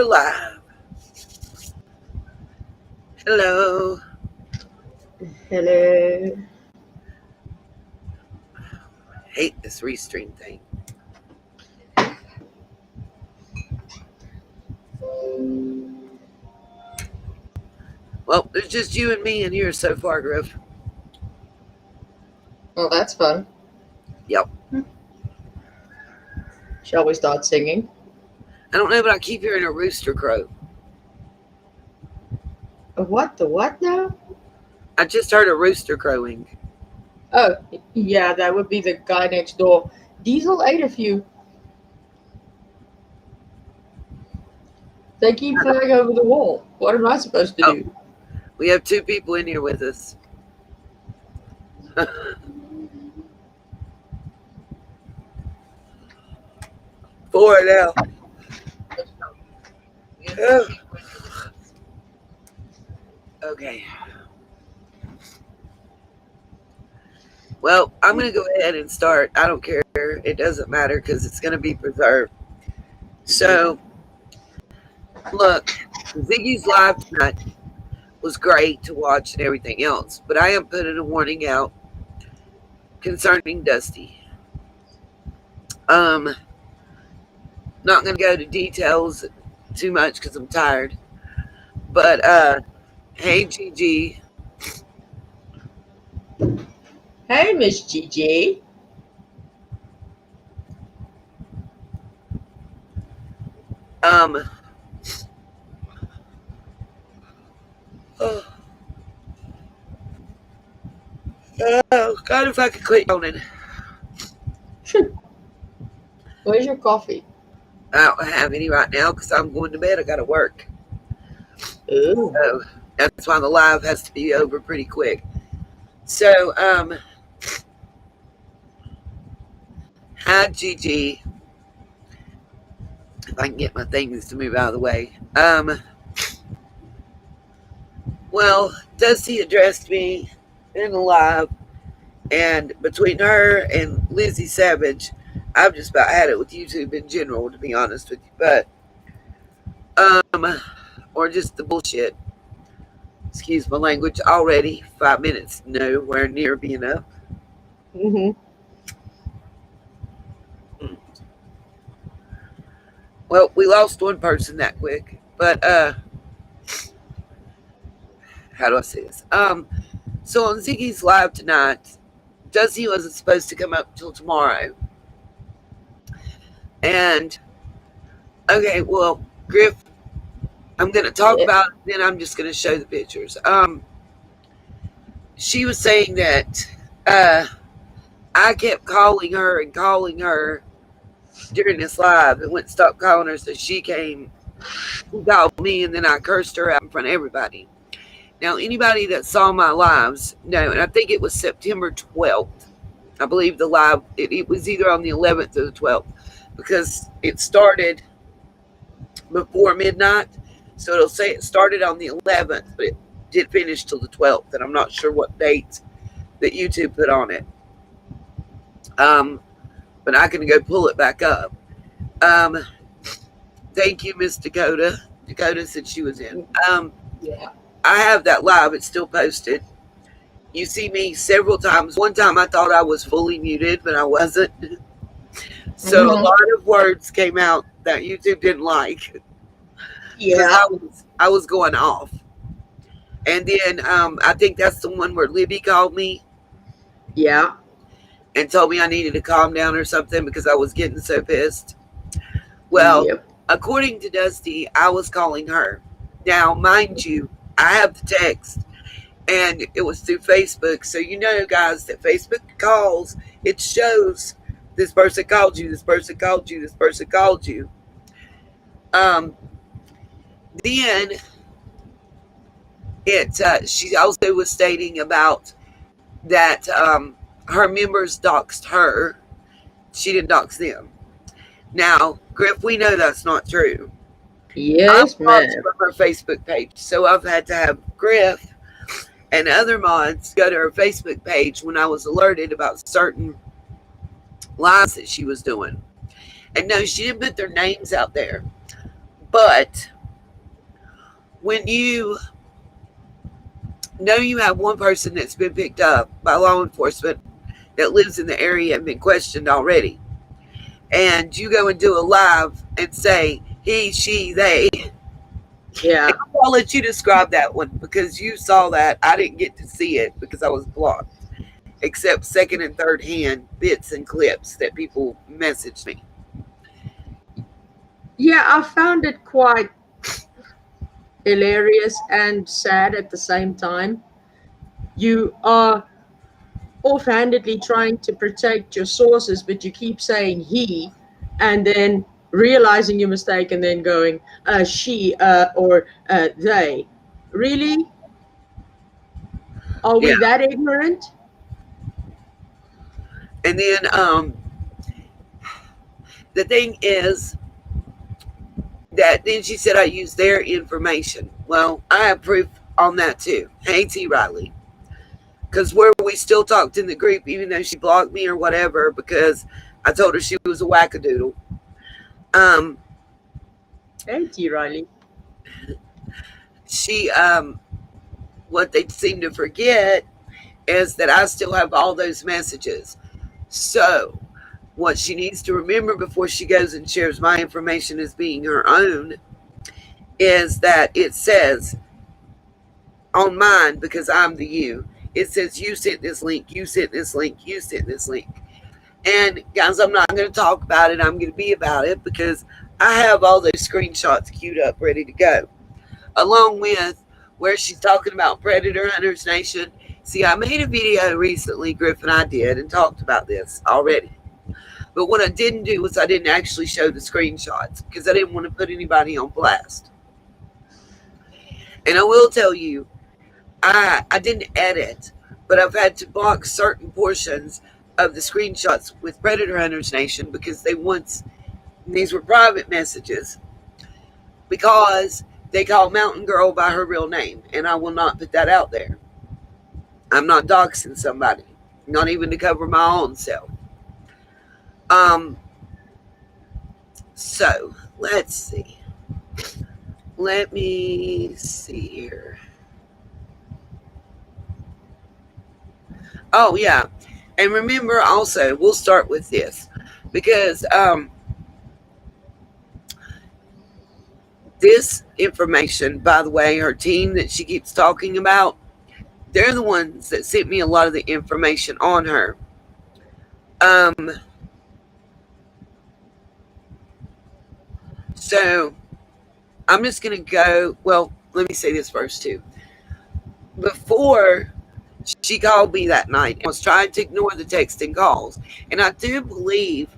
We're live. Hello. Hello. Hate this restream thing. Well, there's just you and me in here so far, Griff. Well, that's fun. Yep. Shall we start singing? I don't know, but I keep hearing a rooster crow. What? The what now? I just heard a rooster crowing. Oh, yeah, that would be the guy next door. Diesel ate a few. They keep flying over the wall. What am I supposed to do? We have 2 people in here with us. Four now. Oh. Okay. Well, I'm going to go ahead and start. I don't care. It doesn't matter because it's going to be preserved. So, look, Ziggy's live tonight was great to watch and everything else, but I am putting a warning out concerning Dusty. Not going to go to details too much because I'm tired. But, hey, Gigi. Hey, Miss Gigi. Oh, God, if I could quit yawning. Where's your coffee? I don't have any right now because I'm going to bed. I got to work. Ooh. So that's why the live has to be over pretty quick. So, hi, Gigi. If I can get my things to move out of the way. Well, Dusty addressed me in the live, and between her and Lizzie Savage, I've just about had it with YouTube in general, to be honest with you. But, or just the bullshit. Excuse my language. Already 5 minutes, nowhere near being up. Mm-hmm. Well, we lost one person that quick, but how do I say this? So on Ziggy's live tonight, Dusty wasn't supposed to come up till tomorrow. And okay, well, Griff, I'm gonna talk about it, then I'm just gonna show the pictures. She was saying that I kept calling her during this live and wouldn't stop calling her, so she came, she called me, and then I cursed her out in front of everybody. Now, anybody that saw my lives know, and I think it was September 12th. I believe the live, it was either on the 11th or the 12th, because it started before midnight. So it'll say it started on the 11th, but it did finish till the 12th, and I'm not sure what date that YouTube put on it. But I can go pull it back up. Thank you, Miss Dakota. Dakota said she was in. Yeah. I have that live. It's still posted. You see me several times. One time I thought I was fully muted, but I wasn't. So a lot of words came out that YouTube didn't like. Yeah. I was going off. And then I think that's the one where Libby called me. Yeah. And told me I needed to calm down or something because I was getting so pissed. Well, according to Dusty, I was calling her. Now, mind you, I have the text, and it was through Facebook. So you know, guys, that Facebook calls, it shows this person called you, this person called you, this person called you. Then she also was stating about that her members doxed her. She didn't dox them. Now, Griff, we know that's not true. Yes, I'm ma'am. from her Facebook page, so I've had to have Griff and other mods go to her Facebook page when I was alerted about certain lives that she was doing. And no, she didn't put their names out there, but when you know you have one person that's been picked up by law enforcement that lives in the area and been questioned already, and you go and do a live and say he, she, they, and Yeah. I'll let you describe that one because you saw that. I didn't get to see it because I was blocked, except second and third hand bits and clips that people messaged me. Yeah, I found it quite hilarious and sad at the same time. You are offhandedly trying to protect your sources, but you keep saying he, and then realizing your mistake, and then going she or they. Really? Are Yeah. we that ignorant? And then the thing is that then she said I used their information. Well, I have proof on that too. Hey, T. Riley. Because where we still talked in the group, even though she blocked me or whatever, because I told her she was a wackadoodle. Um, Hey, T. Riley. she, what they seem to forget is that I still have all those messages. So, what she needs to remember before she goes and shares my information as being her own is that it says on mine, because I'm the you, it says you sent this link, you sent this link, you sent this link. And guys, I'm not going to talk about it. I'm going to be about it because I have all those screenshots queued up ready to go, along with where she's talking about Predator Hunters Nation. See, I made a video recently, Griff and I did, and talked about this already. But what I didn't do was I didn't actually show the screenshots because I didn't want to put anybody on blast. And I will tell you, I didn't edit, but I've had to block certain portions of the screenshots with Predator Hunters Nation because these were private messages because they call Mountain Girl by her real name, and I will not put that out there. I'm not doxing somebody, not even to cover my own self. Um, so let's see. Let me see here. Oh yeah, and remember also we'll start with this because this information, by the way, her team that she keeps talking about, they're the ones that sent me a lot of the information on her. Um, so I'm just gonna go. Well, let me say this first too. Before she called me that night, I was trying to ignore the text and calls, and I do believe,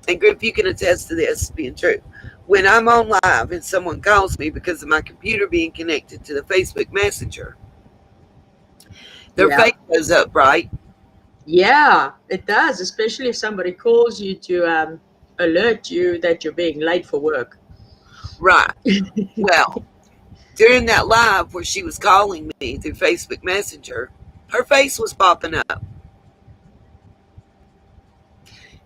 and Griff, you can attest to this being true. When I'm on live and someone calls me because of my computer being connected to the Facebook Messenger, their Yeah. face goes up, right? Yeah, it does, especially if somebody calls you to alert you that you're being late for work. Right. Well, during that live where she was calling me through Facebook Messenger, her face was popping up.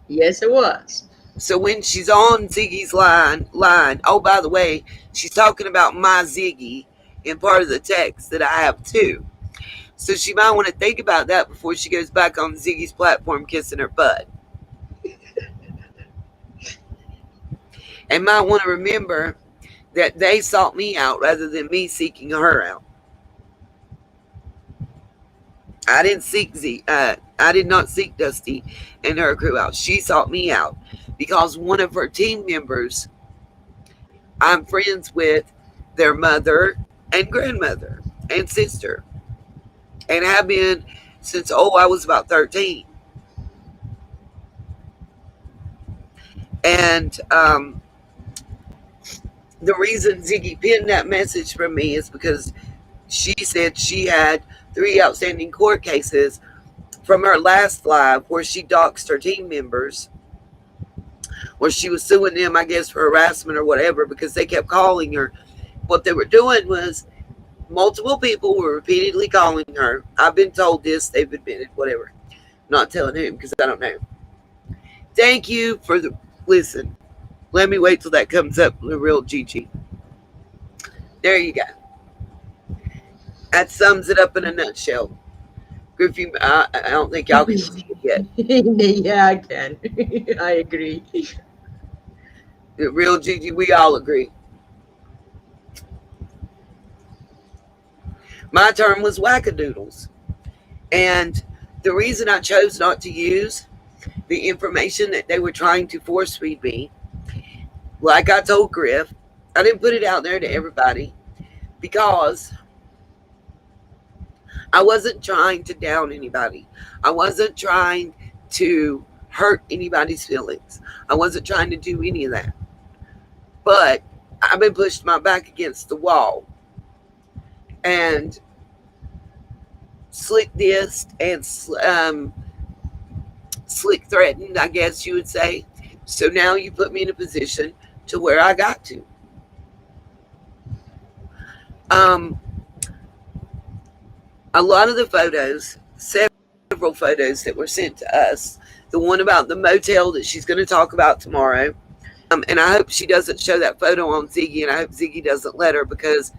Yes, it was. So when she's on Ziggy's line, oh, by the way, she's talking about my Ziggy in part of the text that I have too. So she might want to think about that before she goes back on Ziggy's platform kissing her butt. And might want to remember that they sought me out rather than me seeking her out. I didn't seek I did not seek Dusty and her crew out. She sought me out because one of her team members, I'm friends with their mother and grandmother and sister, and have been since I was about 13. And the reason Ziggy pinned that message from me is because she said she had 3 outstanding court cases from her last live where she doxed her team members, where she was suing them, I guess, for harassment or whatever, because they kept calling her. What they were doing was multiple people were repeatedly calling her. I've been told this, they've admitted, whatever. Not telling whom because I don't know. Thank you for the listen. Let me wait till that comes up, the real Gigi. There you go. That sums it up in a nutshell. Griff, I don't think y'all can see it yet. Yeah, I can. I agree. The real Gigi, we all agree. My term was wackadoodles. And the reason I chose not to use the information that they were trying to force feed me, like I told Griff, I didn't put it out there to everybody because I wasn't trying to down anybody. I wasn't trying to hurt anybody's feelings. I wasn't trying to do any of that. But I've been pushed my back against the wall and slick dissed and slick threatened, I guess you would say. So now you put me in a position to where I got to. A lot of the photos, several photos that were sent to us, the one about the motel that she's going to talk about tomorrow, and I hope she doesn't show that photo on Ziggy, and I hope Ziggy doesn't let her, because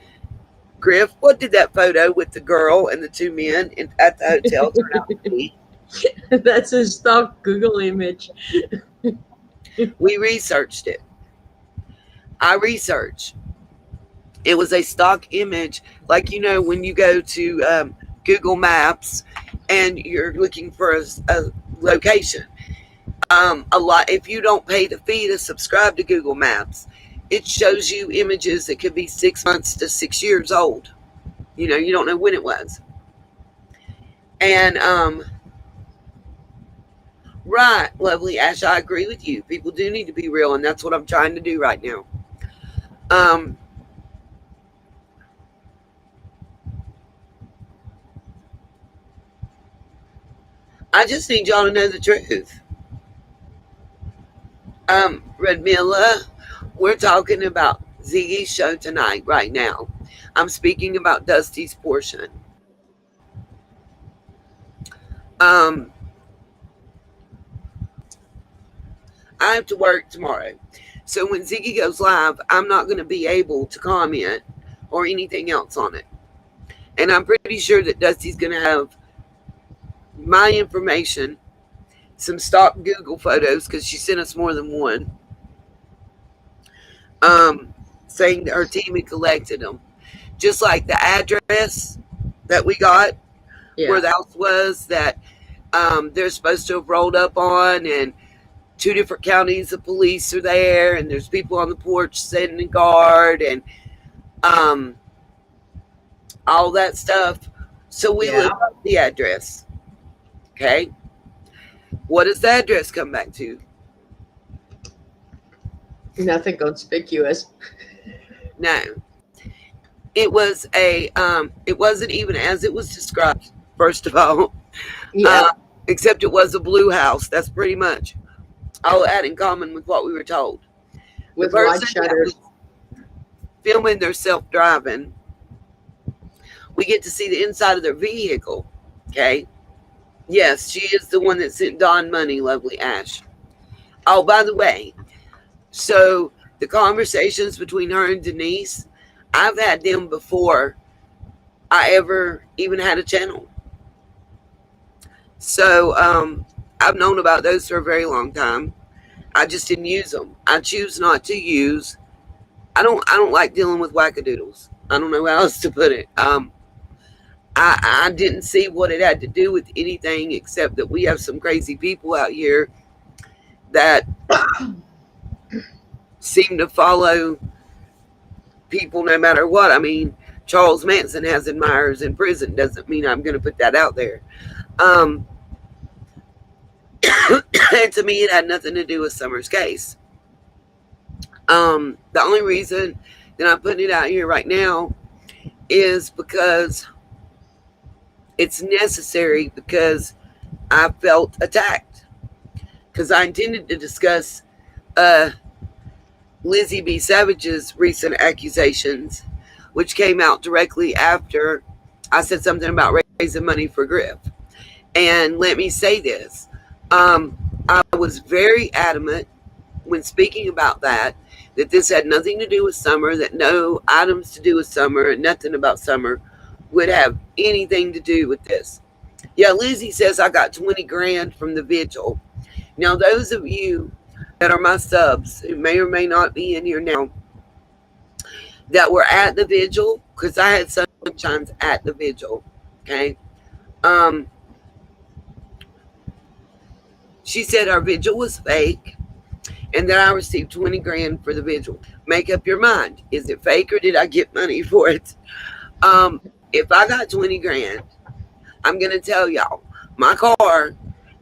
Griff, what did that photo with the girl and the two men at the hotel turn out to be? That's a stock Google image. We researched it. I researched. It was a stock image, like when you go to Google Maps and you're looking for a location. A lot, if you don't pay the fee to subscribe to Google Maps, it shows you images that could be 6 months to 6 years old. You don't know when it was. And right, lovely Asha, I agree with you. People do need to be real, and that's what I'm trying to do right now. I just need y'all to know the truth. Redmilla, we're talking about Ziggy's show tonight, right now. I'm speaking about Dusty's portion. I have to work tomorrow. So when Ziggy goes live, I'm not going to be able to comment or anything else on it. And I'm pretty sure that Dusty's going to have my information, some stock Google photos, because she sent us more than one, saying that her team had collected them. Just like the address that we got, where the house was, that they're supposed to have rolled up on, and 2 different counties of police are there, and there's people on the porch sitting guard, and all that stuff. So we looked up the address. Okay. What does the address come back to? Nothing conspicuous. No. It was it wasn't even as it was described, first of all. Yeah. Except it was a blue house. That's pretty much all it had in common with what we were told. With the white person that shutters. was filming their self-driving, we get to see the inside of their vehicle. Okay. Yes, she is the one that sent Don money, lovely Ash. Oh, by the way, so the conversations between her and Denise, I've had them before I ever even had a channel. So I've known about those for a very long time. I just didn't use them. I choose not to use. I don't like dealing with wackadoodles. I don't know how else to put it. I didn't see what it had to do with anything, except that we have some crazy people out here that seem to follow people no matter what. I mean, Charles Manson has admirers in prison. Doesn't mean I'm going to put that out there. And to me, it had nothing to do with Summer's case. The only reason that I'm putting it out here right now is because it's necessary, because I felt attacked. Because I intended to discuss Lizzie B. Savage's recent accusations, which came out directly after I said something about raising money for Griff. And let me say this. I was very adamant when speaking about that this had nothing to do with Summer, that no items to do with Summer, and nothing about Summer would have anything to do with this. Yeah, Lizzie says I got 20 grand from the vigil. Now, those of you that are my subs who may or may not be in here now that were at the vigil, because I had sunshines at the vigil, okay? Um, she said our vigil was fake and that I received 20 grand for the vigil. Make up your mind. Is it fake or did I get money for it? If I got 20 grand, I'm going to tell y'all, my car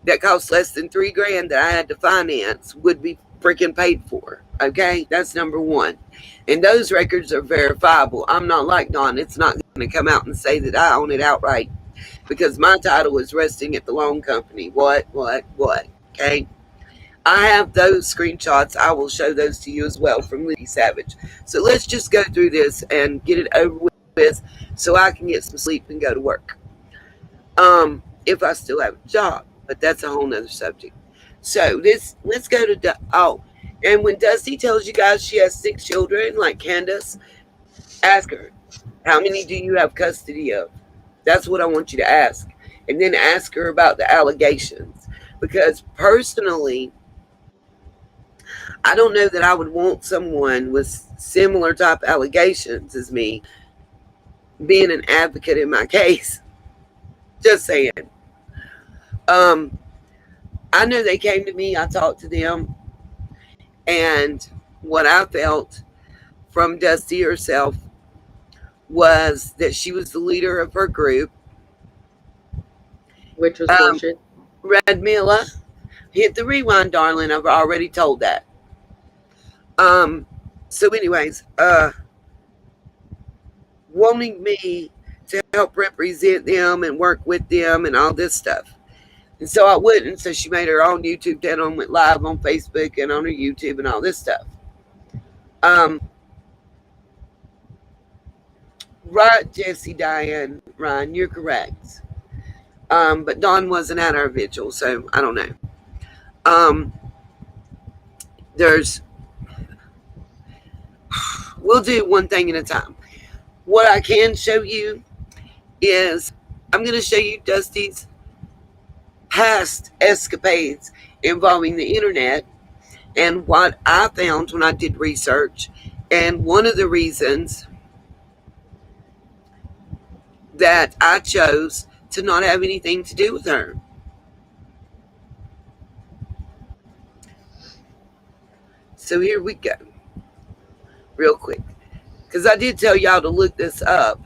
that cost less than 3 grand that I had to finance would be freaking paid for. Okay, that's number one. And those records are verifiable. I'm not like Don. It's not going to come out and say that I own it outright because my title is resting at the loan company. What? Okay. I have those screenshots. I will show those to you as well from Liddy Savage. So let's just go through this and get it over with so I can get some sleep and go to work. If I still have a job, but that's a whole nother subject. So let's go to and when Dusty tells you guys she has 6 children, like Candace, ask her, how many do you have custody of? That's what I want you to ask. And then ask her about the allegations. Because personally, I don't know that I would want someone with similar type allegations as me being an advocate in my case. Just saying. I know they came to me, I talked to them, and what I felt from Dusty herself was that she was the leader of her group. Which was bullshit. Red Milla, hit the rewind, darling. I've already told that. So anyways, wanting me to help represent them and work with them and all this stuff. And so I wouldn't. So she made her own YouTube channel and went live on Facebook and on her YouTube and all this stuff. Right, Jesse, Diane, Ryan, you're correct. But Dawn wasn't at our vigil, so I don't know. We'll do one thing at a time. What I can show you is I'm going to show you Dusty's past escapades involving the internet and what I found when I did research. And one of the reasons that I chose to not have anything to do with her. So here we go. Real quick. Because I did tell y'all to look this up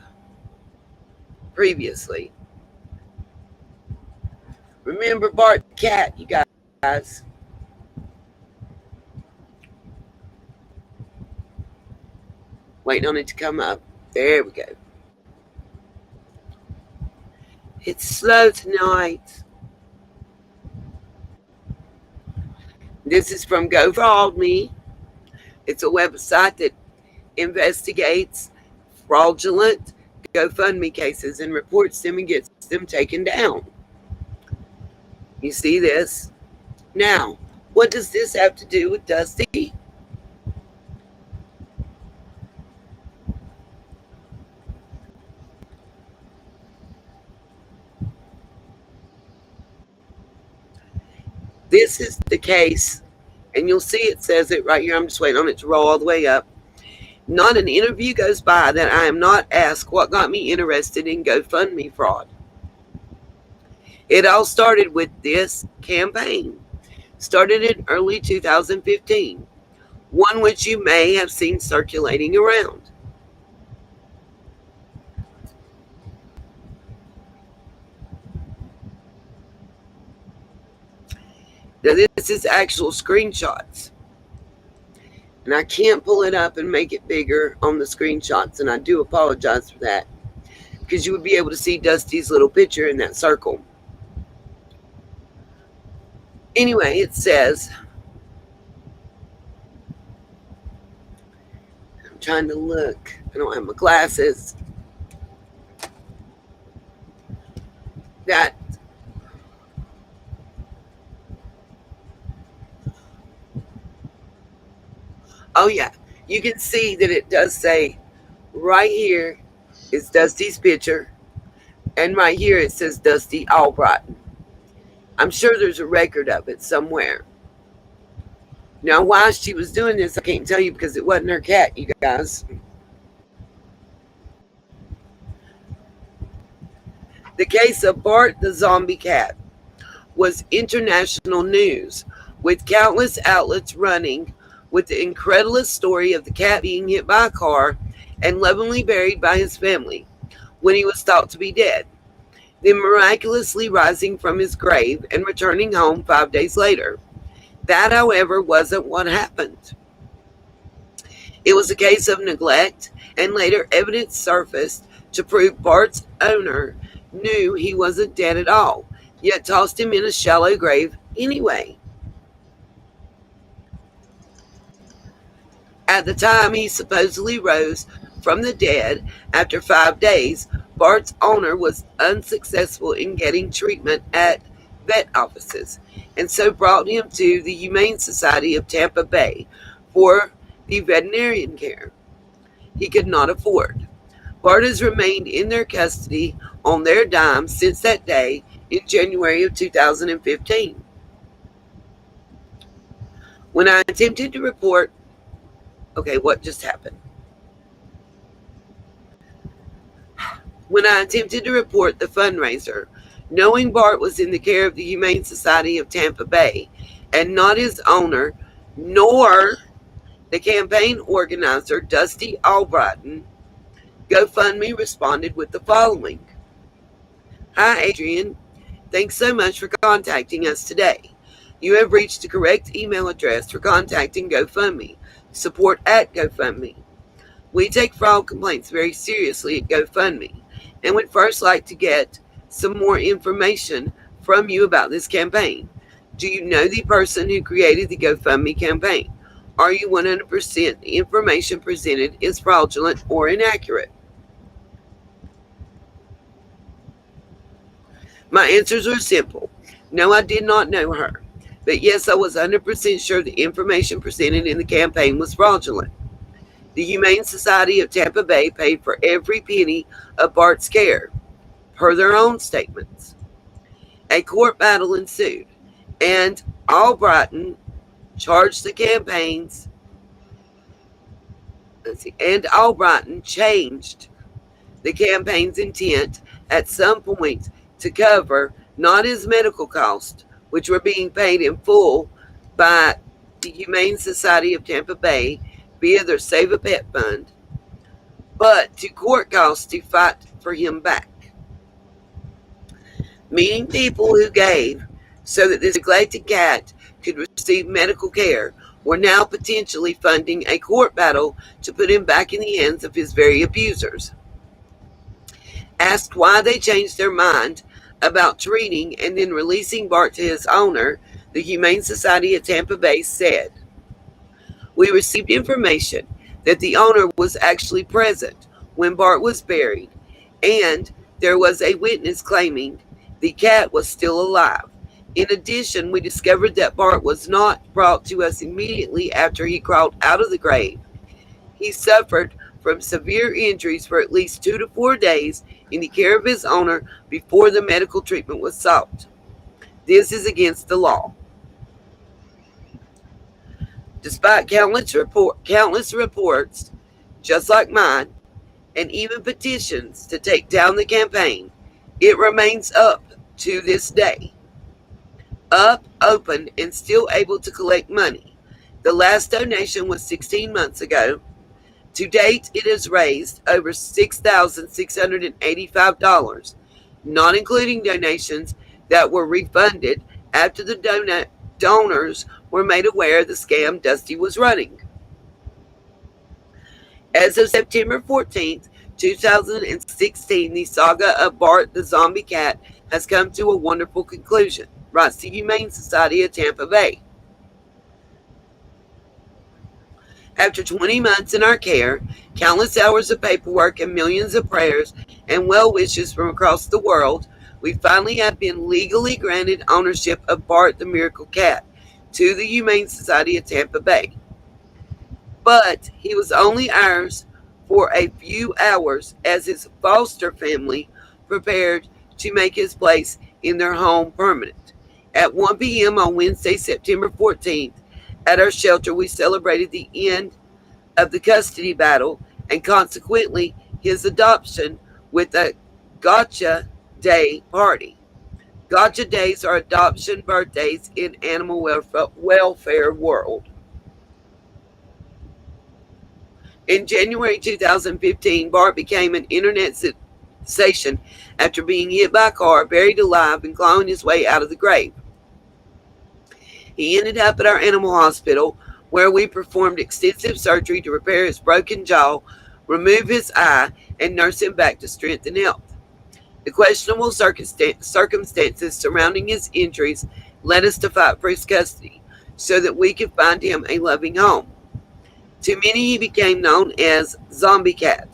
previously. Remember Bart the cat, you guys. Waiting on it to come up. There we go. It's slow tonight. This is from Go Fraud Me. It's a website that investigates fraudulent GoFundMe cases and reports them and gets them taken down. You see this? Now, what does this have to do with Dusty? This is the case, and you'll see it says it right here. I'm just waiting on it to roll all the way up. Not an interview goes by that I am not asked what got me interested in GoFundMe fraud. It all started with this campaign. Started in early 2015, one which you may have seen circulating around. Now this is actual screenshots. And I can't pull it up and make it bigger on the screenshots, and I do apologize for that. Because you would be able to see Dusty's little picture in that circle. Anyway, it says, I'm trying to look. I don't have my glasses. That oh yeah, you can see that it does say right here is Dusty's picture, And right here it says Dusty Albright. I'm sure there's a record of it somewhere. Now, why she was doing this, I can't tell you because it wasn't her cat, you guys. The case of Bart the zombie cat was international news, with countless outlets running with the incredulous story of the cat being hit by a car and lovingly buried by his family when he was thought to be dead, then miraculously rising from his grave and returning home 5 days later. That, however, wasn't what happened. It was a case of neglect, and later evidence surfaced to prove Bart's owner knew he wasn't dead at all, yet tossed him in a shallow grave anyway. At the time he supposedly rose from the dead after 5 days, Bart's owner was unsuccessful in getting treatment at vet offices, and so brought him to the Humane Society of Tampa Bay for the veterinarian care he could not afford. Bart has remained in their custody on their dime since that day in January of 2015. When I attempted to report, okay, what just happened? When I attempted to report the fundraiser, knowing Bart was in the care of the Humane Society of Tampa Bay and not his owner, nor the campaign organizer, Dusty Albright, GoFundMe responded with the following. Hi, Adrian. Thanks so much for contacting us today. You have reached the correct email address for contacting GoFundMe. Support at GoFundMe. We take fraud complaints very seriously at GoFundMe and would first like to get some more information from you about this campaign. Do you know the person who created the GoFundMe campaign? Are you 100% the information presented is fraudulent or inaccurate? My answers are simple. No, I did not know her. But yes, I was 100% sure the information presented in the campaign was fraudulent. The Humane Society of Tampa Bay paid for every penny of Bart's care, per their own statements. A court battle ensued, and Albright charged the campaigns. And Albright changed the campaign's intent at some point to cover not his medical costs, which were being paid in full by the Humane Society of Tampa Bay via their Save a Pet fund, but to court costs to fight for him back. Meaning people who gave so that this neglected cat could receive medical care were now potentially funding a court battle to put him back in the hands of his very abusers. Asked why they changed their mind about treating and then releasing Bart to his owner, the Humane Society of Tampa Bay said, we received information that the owner was actually present when Bart was buried, and there was a witness claiming the cat was still alive. In addition, we discovered that Bart was not brought to us immediately after he crawled out of the grave. He suffered from severe injuries for at least 2 to 4 days in the care of his owner before the medical treatment was sought. This is against the law. Despite countless reports, just like mine, and even petitions to take down the campaign, it remains up to this day. Up, open, and still able to collect money. The last donation was 16 months ago. To date, it has raised over $6,685, not including donations that were refunded after the donors were made aware of the scam Dusty was running. As of September 14th, 2016, the saga of Bart the zombie cat has come to a wonderful conclusion, writes the Humane Society of Tampa Bay. After 20 months in our care, countless hours of paperwork, and millions of prayers and well wishes from across the world, we finally have been legally granted ownership of Bart the Miracle Cat to the Humane Society of Tampa Bay. But he was only ours for a few hours, as his foster family prepared to make his place in their home permanent. At 1 p.m. on Wednesday, September 14th, at our shelter, we celebrated the end of the custody battle and consequently his adoption with a Gotcha Day party. Gotcha Days are adoption birthdays in animal welfare world. In January 2015, Bart became an internet sensation after being hit by a car, buried alive, and clawing his way out of the grave. He ended up at our animal hospital, where we performed extensive surgery to repair his broken jaw, remove his eye, and nurse him back to strength and health. The questionable circumstances surrounding his injuries led us to fight for his custody so that we could find him a loving home. To many, he became known as Zombie Cat,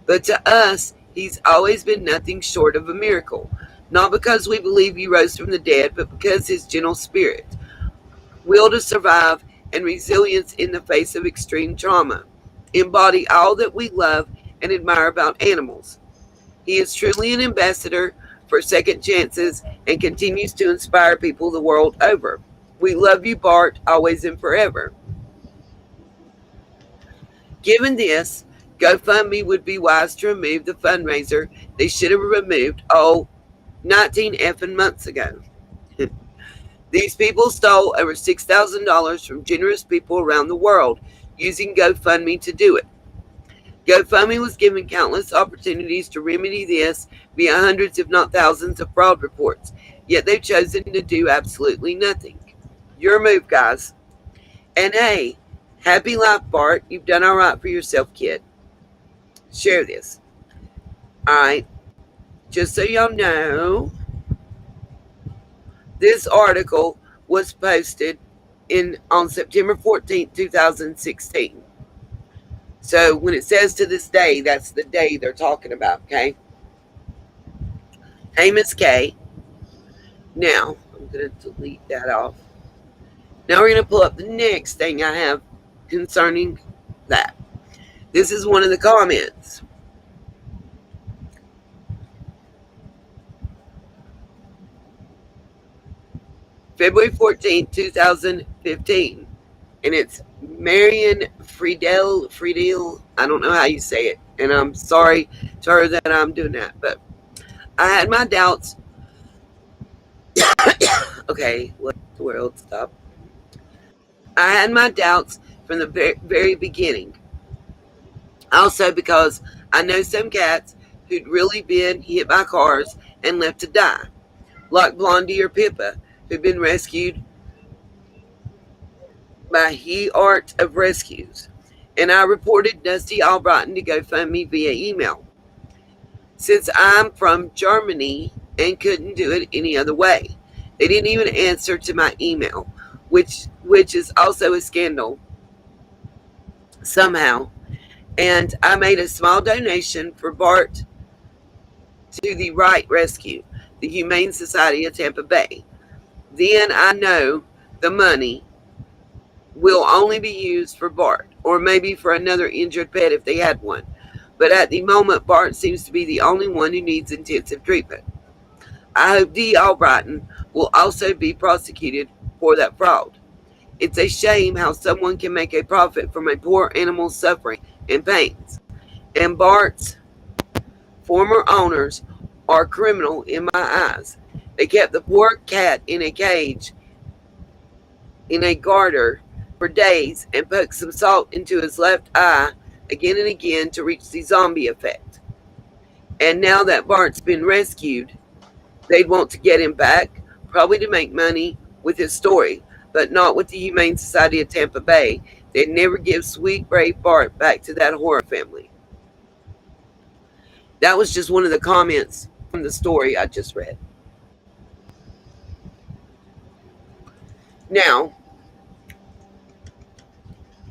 but to us, he's always been nothing short of a miracle. Not because we believe he rose from the dead, but because his gentle spirit, will to survive, and resilience in the face of extreme trauma embody all that we love and admire about animals. He is truly an ambassador for second chances and continues to inspire people the world over. We love you, Bart, always and forever. Given this, GoFundMe would be wise to remove the fundraiser they should have removed, 19 effing months ago. These people stole over $6,000 from generous people around the world using GoFundMe to do it. GoFundMe was given countless opportunities to remedy this via hundreds, if not thousands, of fraud reports, yet they've chosen to do absolutely nothing. Your move, guys. And hey, happy life, Bart. You've done all right for yourself, kid. Share this. All right. Just so y'all know, this article was posted on September 14th, 2016. So when it says to this day, that's the day they're talking about, okay? Amos K. Now, I'm going to delete that off. Now we're going to pull up the next thing I have concerning that. This is one of the comments. February 14th, 2015. And it's Marion Friedel. I don't know how you say it. And I'm sorry to her that I'm doing that. But I had my doubts. Okay, let the world stop. I had my doubts from the very beginning. Also because I know some cats who'd really been hit by cars and left to die. Like Blondie or Pippa, who'd been rescued by He Art of Rescues, and I reported Dusty Albrighton to GoFundMe via email. Since I'm from Germany and couldn't do it any other way, they didn't even answer to my email, which is also a scandal somehow. And I made a small donation for Bart to the Right Rescue, the Humane Society of Tampa Bay. Then I know the money will only be used for Bart, or maybe for another injured pet if they had one. But at the moment, Bart seems to be the only one who needs intensive treatment. I hope D. Albrighton will also be prosecuted for that fraud. It's a shame how someone can make a profit from a poor animal's suffering and pains. And Bart's former owners are criminal in my eyes. They kept the poor cat in a cage, in a garter, for days and poked some salt into his left eye again and again to reach the zombie effect. And now that Bart's been rescued, they'd want to get him back, probably to make money with his story, but not with the Humane Society of Tampa Bay. They'd never give sweet, brave Bart back to that horror family. That was just one of the comments from the story I just read. Now,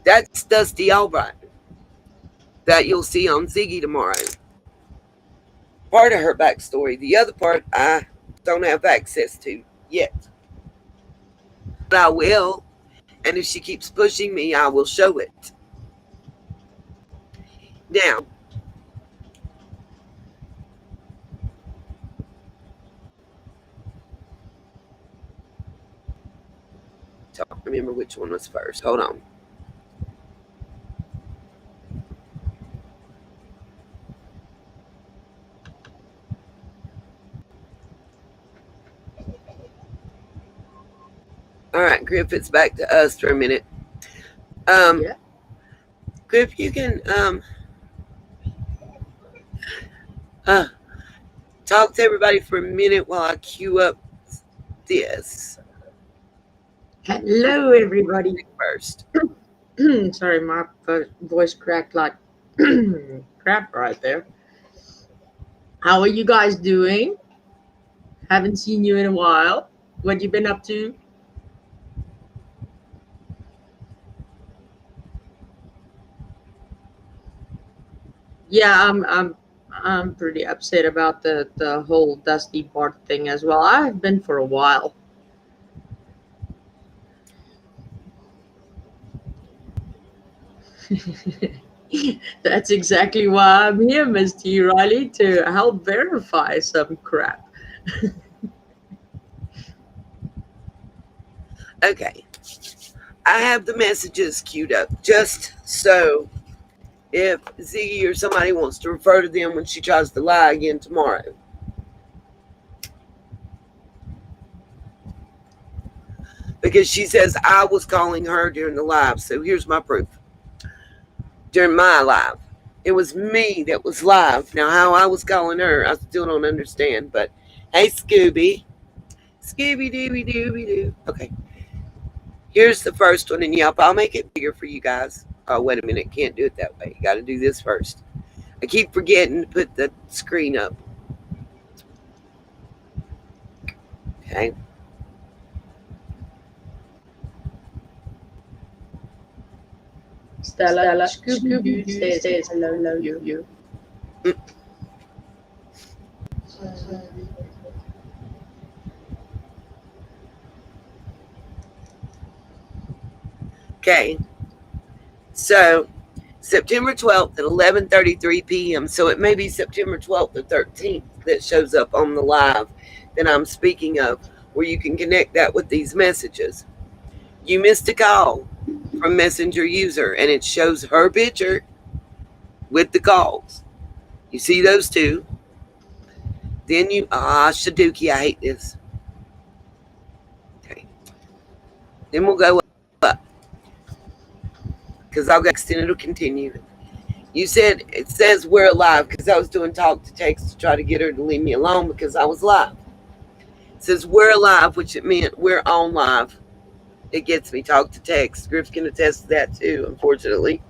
that's Dusty Albright that you'll see on Ziggy tomorrow. Part of her backstory. The other part I don't have access to yet. But I will, and if she keeps pushing me, I will show it. Now, remember which one was first. Hold on. All right, Griff, it's back to us for a minute. Yeah. Griff, you can talk to everybody for a minute while I queue up this Hello, everybody. first. Sorry, my voice cracked like crap right there. How are you guys doing? Haven't seen you in a while. What you been up to? Yeah, I'm pretty upset about the whole Dusty Bart thing as well. I've been for a while. That's exactly why I'm here, Miss T. Riley, to help verify some crap. Okay. I have the messages queued up just so if Ziggy or somebody wants to refer to them when she tries to lie again tomorrow. Because she says I was calling her during the live. So here's my proof. During my live, it was me that was live. Now, how I was calling her, I still don't understand. But hey, Scooby. Scooby Dooby Dooby Doo. Okay. Here's the first one. And yep, I'll make it bigger for you guys. Oh, wait a minute. Can't do it that way. You got to do this first. I keep forgetting to put the screen up. Okay. Stella Scooby says hello, you. Okay. So September 12th at 11:33 p.m. So it may be September 12th or 13th that shows up on the live that I'm speaking of, where you can connect that with these messages. You missed a call from Messenger user, and it shows her picture with the calls. You see those two. Then you, Shaduki, I hate this. Okay. Then we'll go up because I'll go next and it'll continue. You said, it says we're alive because I was doing talk to text to try to get her to leave me alone because I was live. It says we're alive, which it meant we're on live. It gets me talk to text. Griff can attest to that too, unfortunately.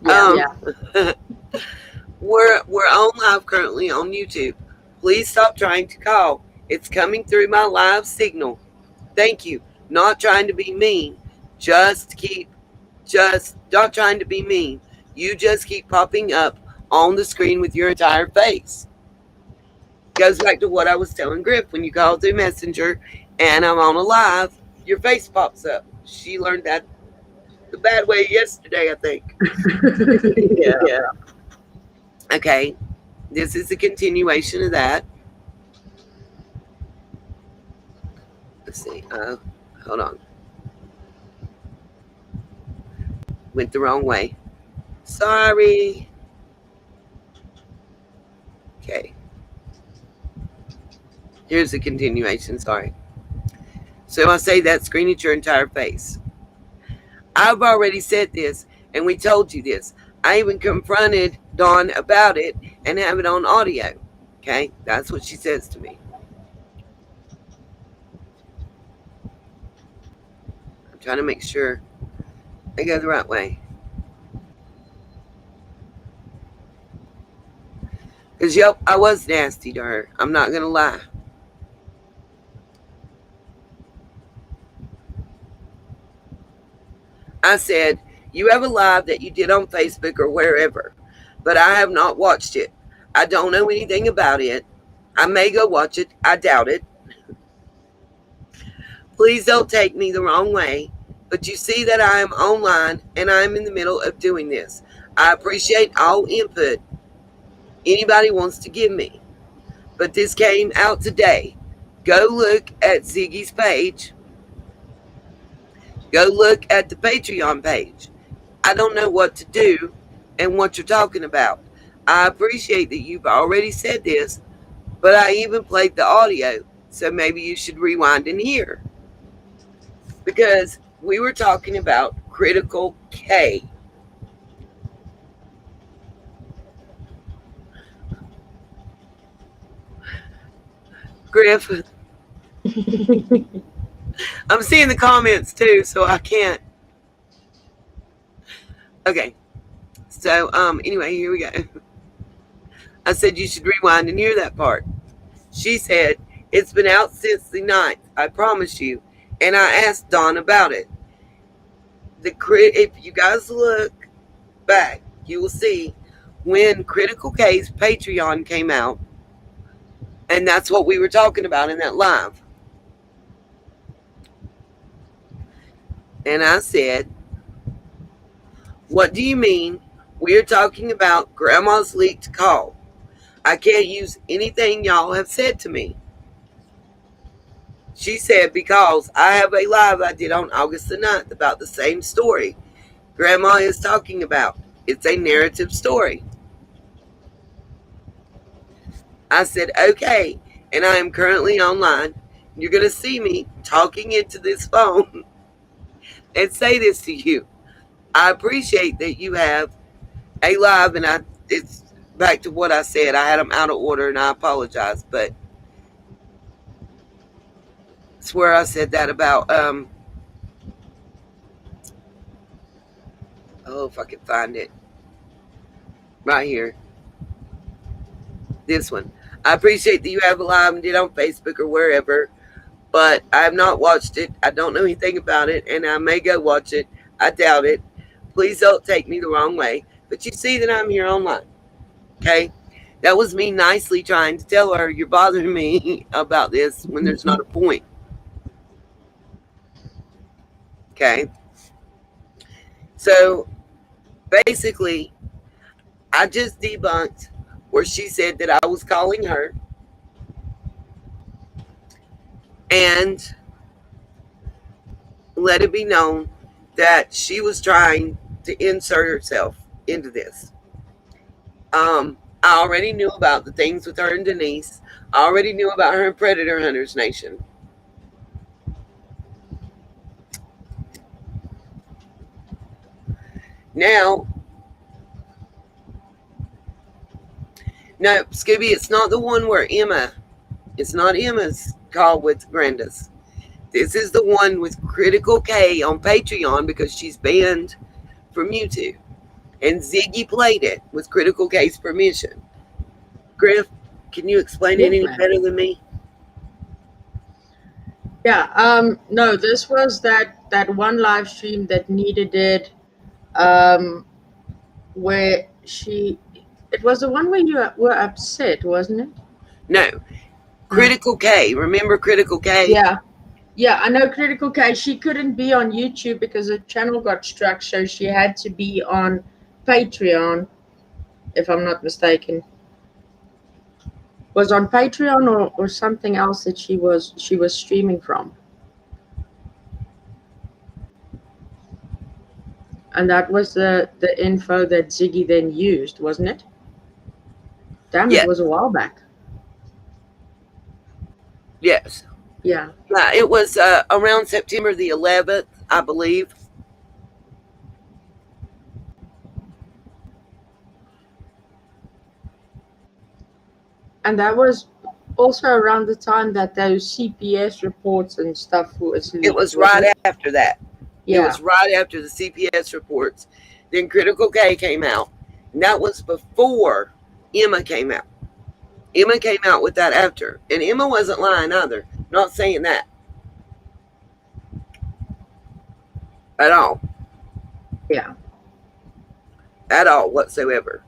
Yeah. We're on live currently on YouTube. Please stop trying to call. It's coming through my live signal. Thank you. Not trying to be mean. Just not trying to be mean. You just keep popping up on the screen with your entire face. Goes back to what I was telling Griff when you call through Messenger and I'm on a live, your face pops up. She learned that the bad way yesterday, I think. Yeah. Okay. This is a continuation of that. Let's see. Hold on. Went the wrong way. Sorry. Okay. Here's the continuation. Sorry. So I say that screen at your entire face. I've already said this, and we told you this. I even confronted Dawn about it and have it on audio. Okay? That's what she says to me. I'm trying to make sure I go the right way. Because, yep, I was nasty to her. I'm not going to lie. I said, you have a live that you did on Facebook or wherever, but I have not watched it. I don't know anything about it. I may go watch it. I doubt it. Please don't take me the wrong way, but you see that I am online and I am in the middle of doing this. I appreciate all input anybody wants to give me, but this came out today. Go look at Ziggy's page. Go look at the Patreon page. I don't know what to do and what you're talking about. I appreciate that you've already said this, but I even played the audio, so maybe you should rewind and hear. Because we were talking about critical K. Griff, I'm seeing the comments too, so I can't. Okay. So, anyway, here we go. I said you should rewind and hear that part. She said, it's been out since the 9th, I promise you. And I asked Dawn about it. If you guys look back, you will see when Critical K's Patreon came out, and that's what we were talking about in that live. And I said, what do you mean? We're talking about Grandma's leaked call. I can't use anything y'all have said to me. She said, because I have a live I did on August the 9th about the same story Grandma is talking about. It's a narrative story. I said, okay, and I am currently online. You're going to see me talking into this phone and say this to you. I appreciate that you have a live, and it's back to what I said. I had them out of order, and I apologize, but it's where I said that about, oh, if I can find it. Right here. This one. I appreciate that you have a live and did on Facebook or wherever, but I have not watched it. I don't know anything about it, and I may go watch it. I doubt it. Please don't take me the wrong way. But you see that I'm here online. Okay? That was me nicely trying to tell her you're bothering me about this when there's not a point. Okay? So, basically, I just debunked where she said that I was calling her and let it be known that she was trying to insert herself into this. I already knew about the things with her and Denise. I already knew about her and Predator Hunters Nation. Now, no, Scooby, it's not the one where it's not Emma's call with Granda's. This is the one with Critical K on Patreon because she's banned from YouTube. And Ziggy played it with Critical K's permission. Griff, can you explain it any better than me? Yeah, no, this was that one live stream that Nita did, where it was the one where you were upset, wasn't it? No. Critical K. Remember Critical K? Yeah, I know Critical K. She couldn't be on YouTube because her channel got struck, so she had to be on Patreon, if I'm not mistaken. Was on Patreon or something else that she was streaming from. And that was the info that Ziggy then used, wasn't it? Damn, yeah. It was a while back. Yes. Yeah. It was around September the 11th, I believe. And that was also around the time that those CPS reports and stuff was leaked. It was right after that. Yeah. It was right after the CPS reports. Then Critical K came out. And that was before Emma came out. Emma came out with that after. And Emma wasn't lying either. Not saying that. At all. Yeah. At all whatsoever.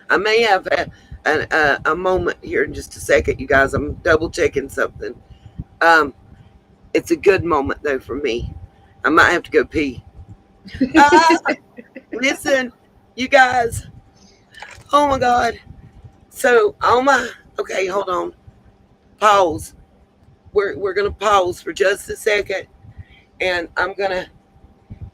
I may have a moment here in just a second, you guys. I'm double checking something. It's a good moment though for me. I might have to go pee. Listen, you guys. Oh my God. So okay, hold on. Pause. we're gonna pause for just a second, and I'm gonna.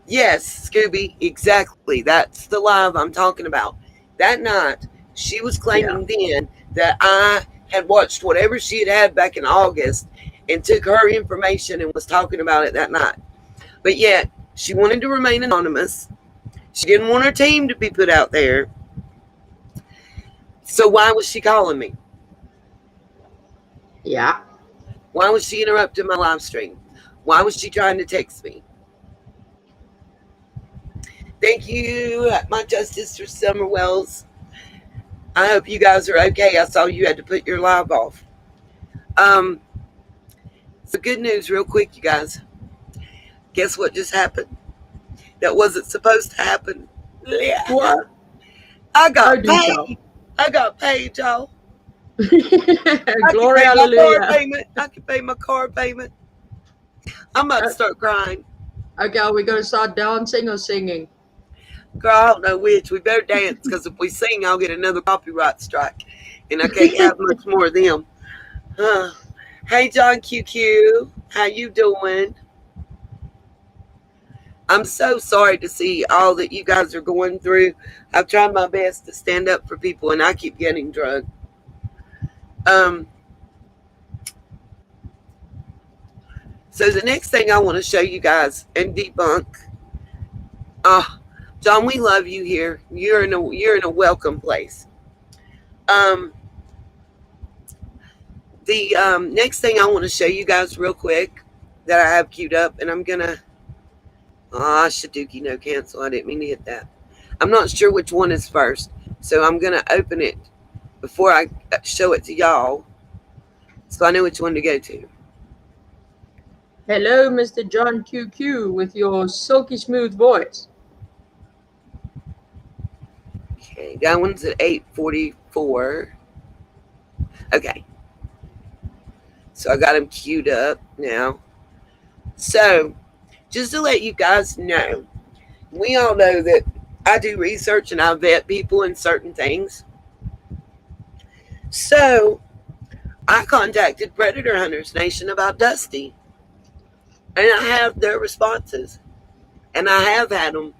Yes, Scooby, exactly. That's the live I'm talking about. That night, she was Yeah. claiming then that I had watched whatever she had back in August and took her information and was talking about it that night. But yet, she wanted to remain anonymous. She didn't want her team to be put out there. So why was she calling me? Yeah. Why was she interrupting my live stream? Why was she trying to text me? Thank you, my Justice for Summer Wells. I hope you guys are okay. I saw you had to put your live off. Um, so good news, real quick, you guys. Guess what just happened? That wasn't supposed to happen. Yeah. What? I Oh, got do tell. paid. I got paid, y'all. I can Glory, pay my car hallelujah. payment. I can pay my car payment. I'm about to Uh, start crying. okay, are we going to start dancing or singing? Girl, I don't know which. We better dance because if we sing, I'll get another copyright strike, and I can't have much more of them. Huh. Hey, John QQ, how you doing? I'm so sorry to see all that you guys are going through. I've tried my best to stand up for people, and I keep getting drugged. Um, so the next thing I want to show you guys and debunk. Ah, John, we love you here. You're in a welcome place. Um, the next thing I want to show you guys real quick that I have queued up, and I'm gonna. Ah, Shaduki, no cancel. I didn't mean to hit that. I'm not sure which one is first, so I'm gonna open it before I show it to y'all, so I know which one to go to. Hello, Mr. John QQ, with your silky smooth voice. Okay, that one's at 8:44. Okay, so I got them queued up now. So just to let you guys know, we all know that I do research and I vet people in certain things. So I contacted Predator Hunters Nation about Dusty, and I have their responses, and I have had them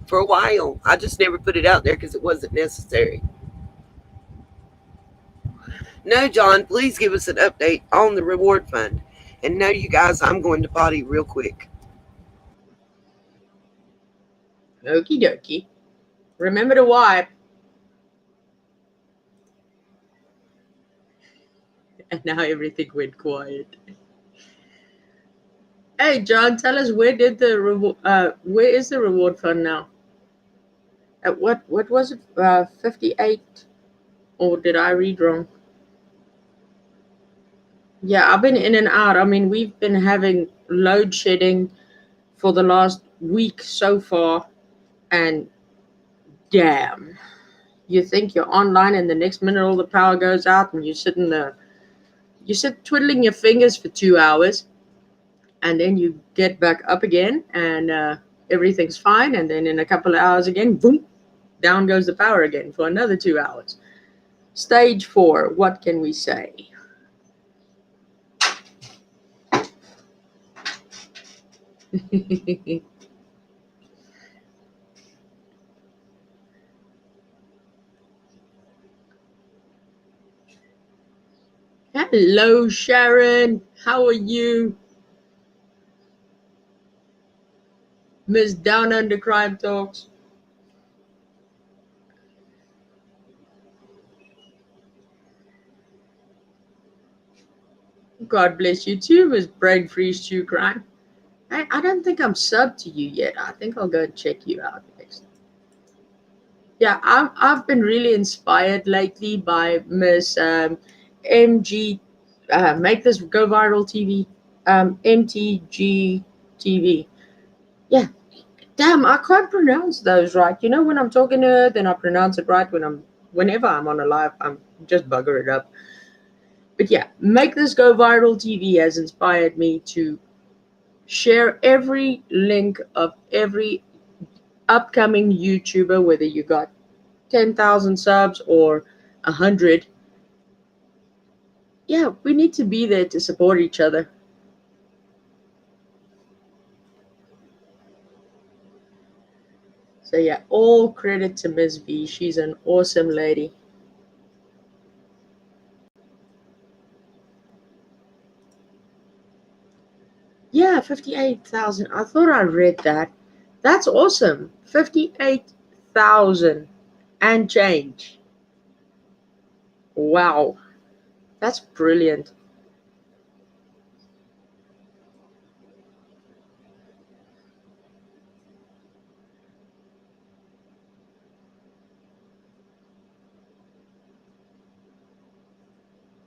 for a while. I just never put it out there because it wasn't necessary. No, John, please give us an update on the reward fund. And no, you guys, I'm going to potty real quick. Okie dokie. Remember to wipe. And now everything went quiet. Hey, John, tell us where is the reward fund now? What was it? 58, or did I read wrong? Yeah, I've been in and out. I mean, we've been having load shedding for the last week so far, and damn, you think you're online, and the next minute all the power goes out, and you sit twiddling your fingers for 2 hours, and then you get back up again, and everything's fine, and then in a couple of hours again, boom, down goes the power again for another 2 hours. Stage 4. What can we say? Hello, Sharon. How are you? Miss Down Under Crime Talks. God bless you too, Miss Brain Freeze True Crime. I don't think I'm subbed to you yet. I think I'll go and check you out next. Yeah, I've been really inspired lately by Miss MG, Make This Go Viral TV, MTG TV. Yeah, damn, I can't pronounce those right. You know, when I'm talking to her, then I pronounce it right. Whenever I'm on a live, I'm just bugger it up. But yeah, Make This Go Viral TV has inspired me to share every link of every upcoming YouTuber, whether you got 10,000 subs or 100. yeah, we need to be there to support each other. So yeah, all credit to Miss V. She's an awesome lady. Yeah, 58,000. I thought I read that. That's awesome. 58,000 and change. Wow. That's brilliant.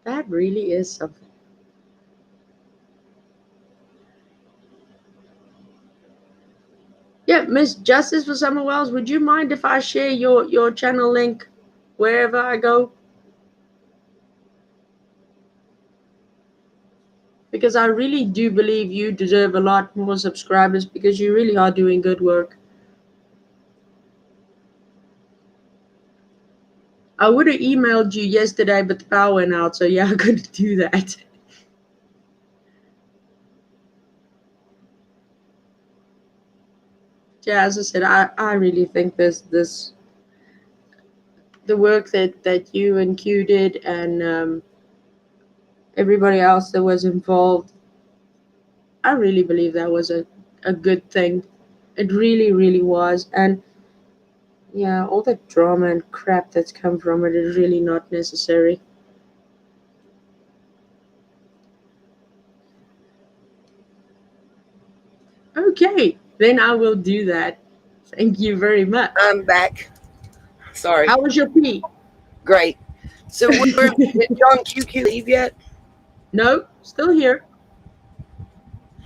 That really is something. Yeah, Miss Justice for Summer Wells, would you mind if I share your channel link wherever I go? Because I really do believe you deserve a lot more subscribers because you really are doing good work. I would have emailed you yesterday, but the power went out, so yeah, I couldn't do that. Yeah, as I said, I really think this the work that you and Q did and everybody else that was involved, I really believe that was a good thing. It really, really was. And yeah, all the drama and crap that's come from it is really not necessary. Okay, then I will do that. Thank you very much. I'm back. Sorry. How was your pee? Great. So did John QQ leave yet? No, still here.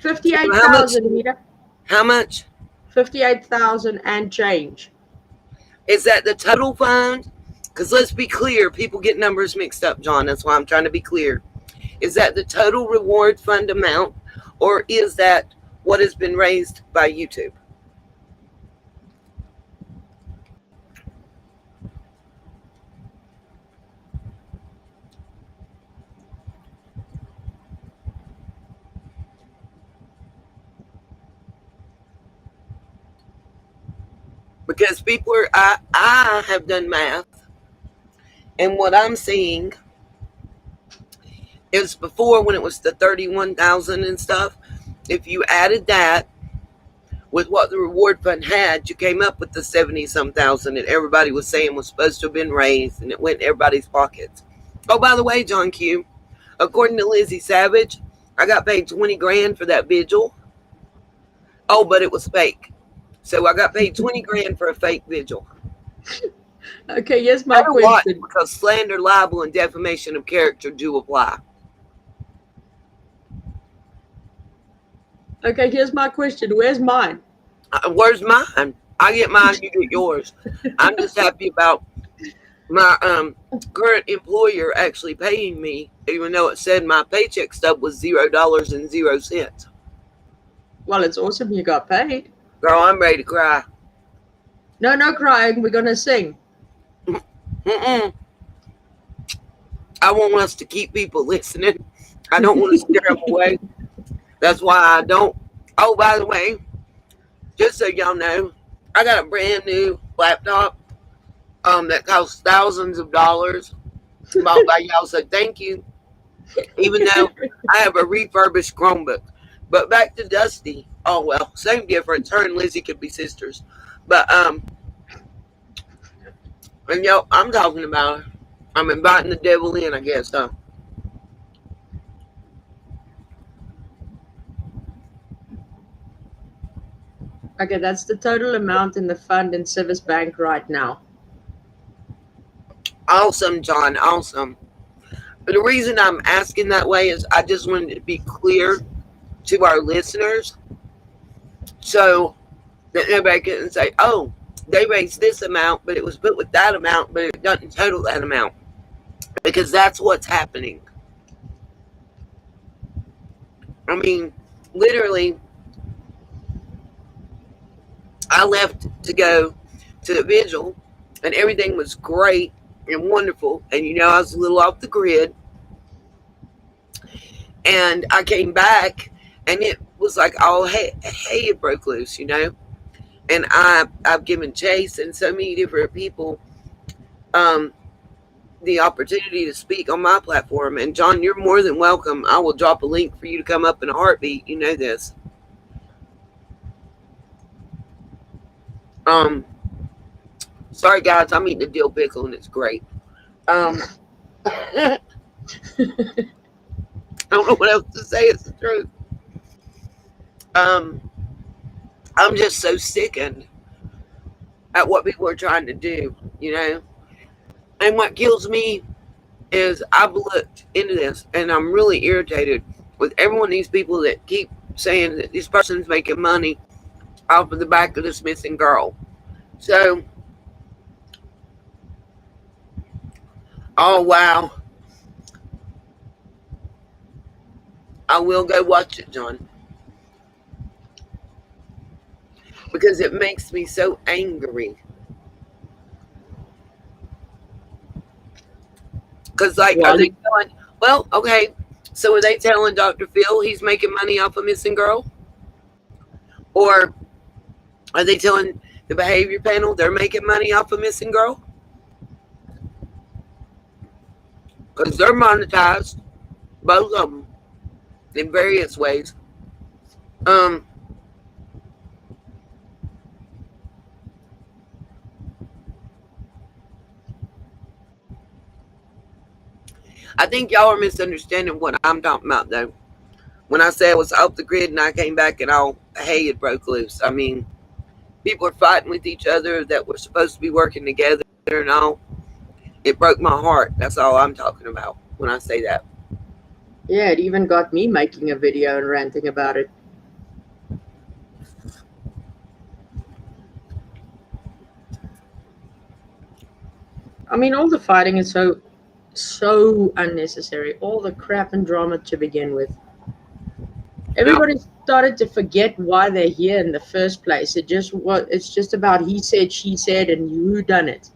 So how much? 58,000, Nita. How much 58,000 and change. is that the total fund? Because let's be clear, people get numbers mixed up, John. That's why I'm trying to be clear. Is that the total reward fund amount, or is that what has been raised by YouTube? Because people are, I have done math, and what I'm seeing is before when it was the 31,000 and stuff. If you added that with what the reward fund had, you came up with the 70 some thousand that everybody was saying was supposed to have been raised, and it went in everybody's pockets. Oh, by the way, John Q, according to Lizzie Savage, I got paid 20 grand for that vigil. Oh, but it was fake. So I got paid 20 grand for a fake vigil. Okay, here's my Better watch, question. because slander, libel, and defamation of character do apply. Okay, here's my question. Where's mine? Where's mine? I get mine, you get yours. I'm just happy about my current employer actually paying me, even though it said my paycheck stub was $0.00. Well, it's awesome you got paid. Girl, I'm ready to cry. No, no crying. We're gonna sing. Mm-mm. I want us to keep people listening. I don't want to scare them away. That's why I don't. Oh, by the way, just so y'all know, I got a brand new laptop that costs thousands of dollars, bought by y'all, so thank you. Even though I have a refurbished Chromebook. But back to Dusty. Oh well, same difference. Her and Lizzie could be sisters. But and yo, I'm talking about her. I'm inviting the devil in, I guess, huh? Okay, that's the total amount in the fund in Civis Bank right now. Awesome, John. Awesome. But the reason I'm asking that way is I just wanted to be clear to our listeners so that nobody can say, oh, they raised this amount, but it was put with that amount, but it doesn't total that amount. Because that's what's happening. I mean, literally, I left to go to the vigil, and everything was great and wonderful. And I was a little off the grid. And I came back, and it was like all hey, it broke loose, you know. And I've given Chase and so many different people um, the opportunity to speak on my platform. And John, you're more than welcome. I will drop a link for you to come up in a heartbeat. You know this. Um, sorry guys, I'm eating a dill pickle and it's great. Um, I don't know what else to say. It's the truth. Um, I'm just so sickened at what people are trying to do. You know, and what kills me is I've looked into this and I'm really irritated with everyone, these people that keep saying that this person's making money off of the back of this missing girl. So, oh wow, I will go watch it, John, because it makes me so angry. Because, like, are Well, they telling, well, okay, so are they telling Dr. Phil he's making money off a missing girl? Or are they telling the behavior panel they're making money off a missing girl? Because they're monetized, both of them, in various ways. Um, I think y'all are misunderstanding what I'm talking about, though. When I say I was off the grid and I came back and all hey, it broke loose. I mean, people are fighting with each other that were supposed to be working together and all. It broke my heart. That's all I'm talking about when I say that. yeah, it even got me making a video and ranting about it. I mean, all the fighting is so unnecessary. All the crap and drama to begin with. Now, Everybody started to forget why they're here in the first place. It's just about he said, she said, and who done it.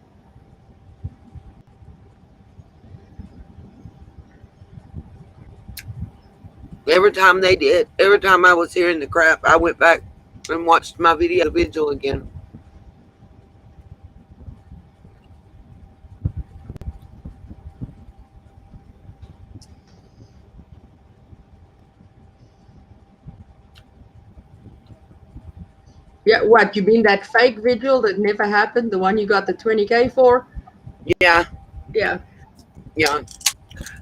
every time they did, every time I was hearing the crap, I went back and watched my video vigil again. Yeah, what, you mean that fake vigil that never happened, the one you got the 20K for? Yeah, Yeah. yeah.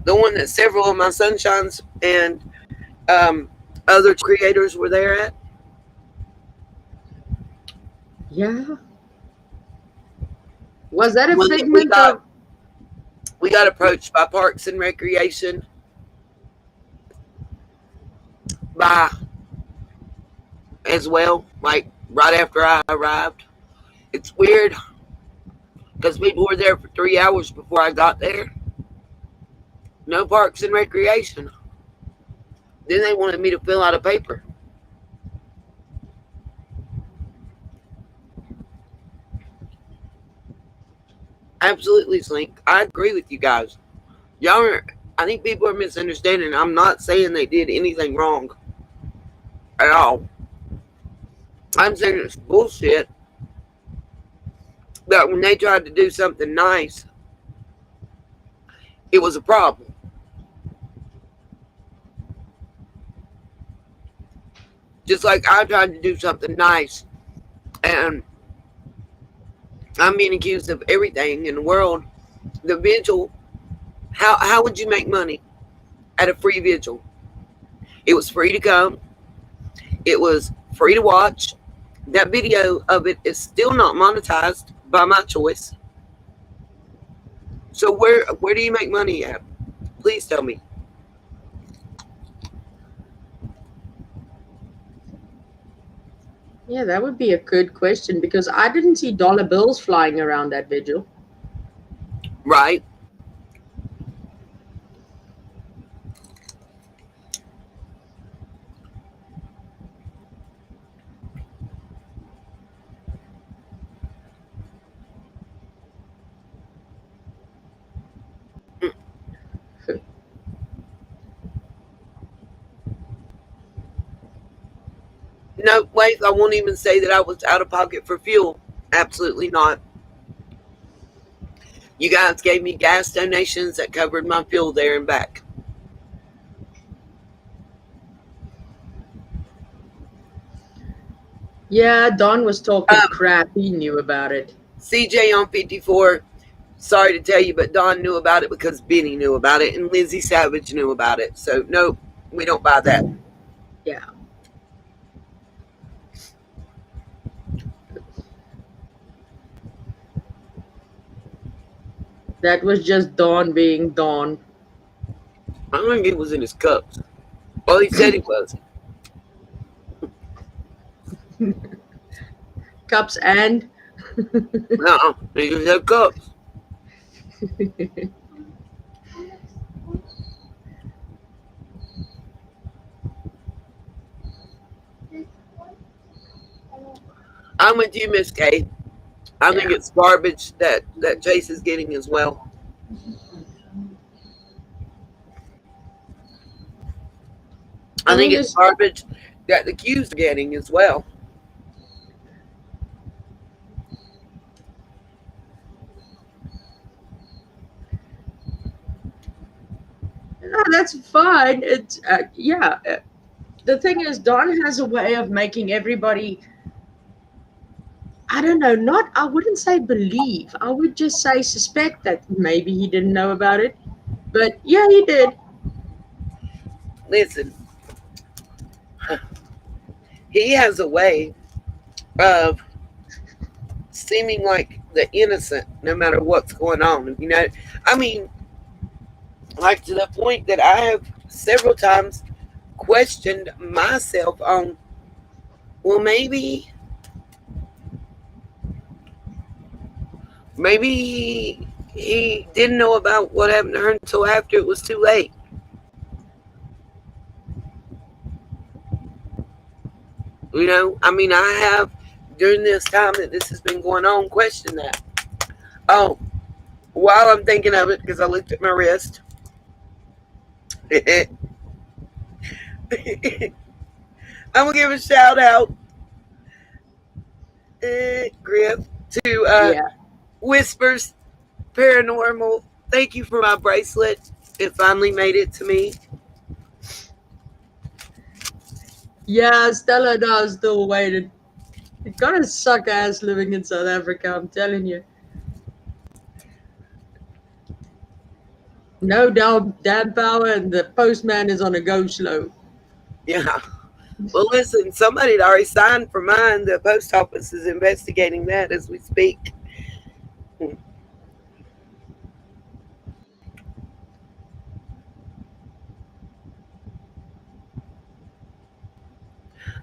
The one that several of my sunshines and um, other creators were there at. Yeah. Was that a One that we figment got of? we got approached by Parks and Recreation by as well, like right after I arrived. It's weird because people were there for 3 hours before I got there. No Parks and Recreation. Then they wanted me to fill out a paper. Absolutely, Slink. I agree with you guys. Y'all are, I think people are misunderstanding. I'm not saying they did anything wrong at all. I'm saying it's bullshit that when they tried to do something nice, it was a problem. Just like I tried to do something nice and I'm being accused of everything in the world. The vigil, how would you make money at a free vigil? It was free to come, it was free to watch. That video of it is still not monetized by my choice. So where do you make money at? Please tell me. Yeah, that would be a good question because I didn't see dollar bills flying around that vigil. Right? No, wait, I won't even say that I was out of pocket for fuel. Absolutely not. You guys gave me gas donations that covered my fuel there and back. Yeah, Don was talking Um, crap. He knew about it. CJ on 54, sorry to tell you, but Don knew about it because Benny knew about it and Lizzie Savage knew about it. So, nope, we don't buy that. Yeah. That was just Don being Don. I don't think it was in his cups. Well, he said he was. Cups and. No, he just had cups. I'm with you, Miss Kay. I think Yeah. it's garbage that Chase is getting as well. I I think mean, it's garbage that the Q's are getting as well. no, that's fine. It's yeah. The thing is, Don has a way of making everybody. I don't know. Not. I wouldn't say believe. I would just say suspect that maybe he didn't know about it. But yeah, he did. Listen, he has a way of seeming like the innocent no matter what's going on. You know, I mean, like to the point that I have several times questioned myself on, well, maybe he didn't know about what happened to her until after it was too late. You know, I mean, I have during this time that this has been going on questioned that. Oh, while I'm thinking of it, because I looked at my wrist, I'm gonna give a shout out, Griff, to Yeah. Whispers Paranormal. Thank you for my bracelet. It finally made it to me. Yeah, Stella and I still waited. It gotta suck ass living in South Africa, I'm telling you. No damn power, and the postman is on a go slow. Yeah. Well, listen, somebody had already signed for mine. The post office is investigating that as we speak.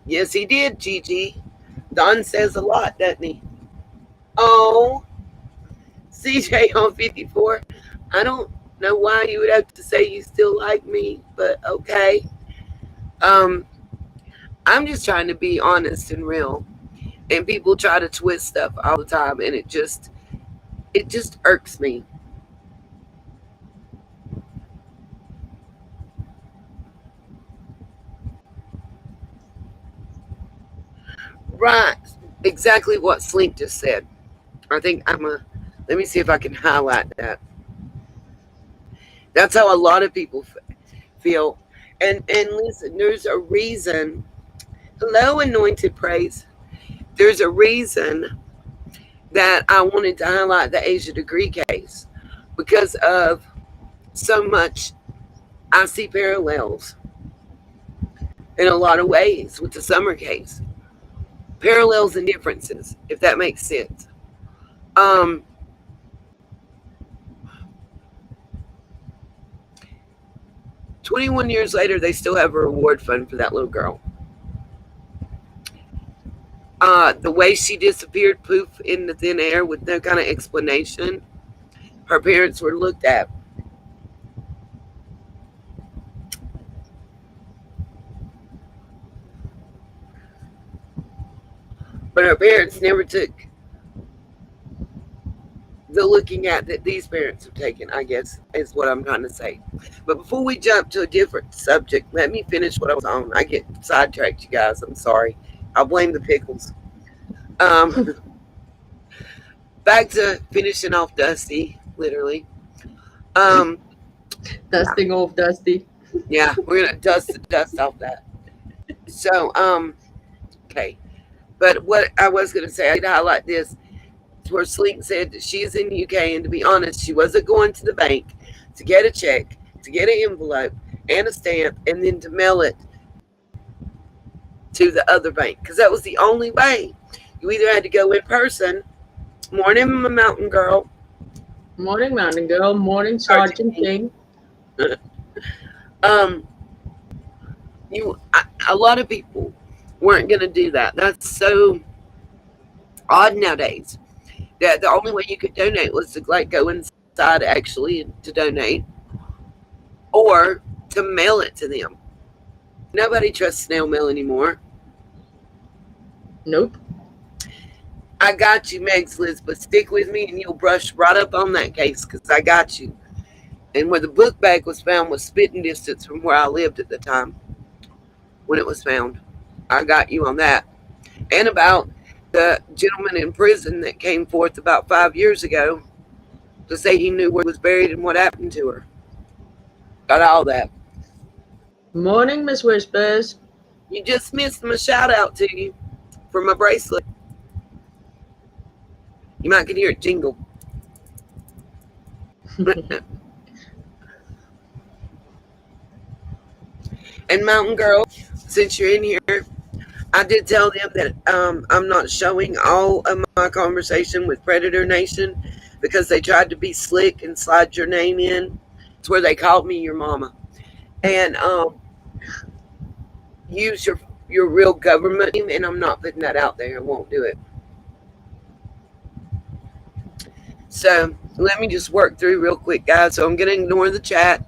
Yes, he did, Gigi. Don says a lot, doesn't he? Oh, CJ on 54. I don't know why you would have to say you still like me, but okay. Um, I'm just trying to be honest and real. And people try to twist stuff all the time, and it just irks me. Right. Exactly what Slink just said. I think let me see if I can highlight that. That's how a lot of people feel. And listen, there's a reason. Hello, anointed praise. There's a reason that I wanted to highlight the Asia degree case because of so much I see parallels in a lot of ways with the summer case. Parallels and differences, if that makes sense. Um, 21 years later, they still have a reward fund for that little girl. The way she disappeared, poof, in the thin air with no kind of explanation. Her parents were looked at, but her parents never took the looking at that these parents have taken, I guess, is what I'm trying to say. But before we jump to a different subject, let me finish what I was on. I get sidetracked, you guys. I'm sorry. I'll blame the pickles. Um, Back to finishing off Dusty, literally. Um, yeah, Dusting off Dusty. yeah, we're gonna dust the dust off that. So, okay. But what I was gonna say, I did highlight this, where Sleek said that she's in the UK, and to be honest, she wasn't going to the bank to get a check, to get an envelope and a stamp, and then to mail it to the other bank, because that was the only way. You either had to go in person. Morning, my mountain girl. Morning, Mountain Girl. Morning, Sergeant Sergeant King. King. um, a lot of people weren't going to do that. That's so odd nowadays. That the only way you could donate was to like go inside actually to donate, or to mail it to them. Nobody trusts snail mail anymore. Nope. I got you, Meg's Liz, but stick with me and you'll brush right up on that case because I got you. And where the book bag was found was spitting distance from where I lived at the time when it was found. I got you on that. And about the gentleman in prison that came forth about 5 years ago to say he knew where he was buried and what happened to her. Got all that. Morning, Miss Whispers. You just missed my shout out to you for my bracelet. You might can hear it jingle. And Mountain Girl, since you're in here, I did tell them that I'm not showing all of my conversation with Predator Nation because they tried to be slick and slide your name in. It's where they called me your mama. And use your real government name, and I'm not putting that out there. I won't do it. So let me just work through real quick, guys. So I'm going to ignore the chat.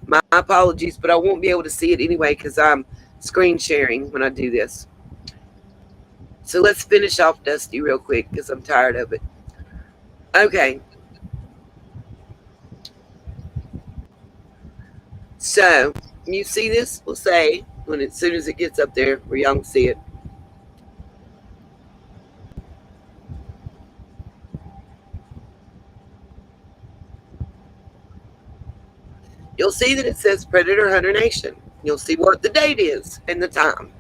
My apologies, but I won't be able to see it anyway because I'm screen sharing when I do this. So let's finish off Dusty real quick because I'm tired of it. Okay. So you see this? We'll say when as soon as it gets up there where y'all can see it. You'll see that it says Predator Hunter Nation. You'll see what the date is and the time.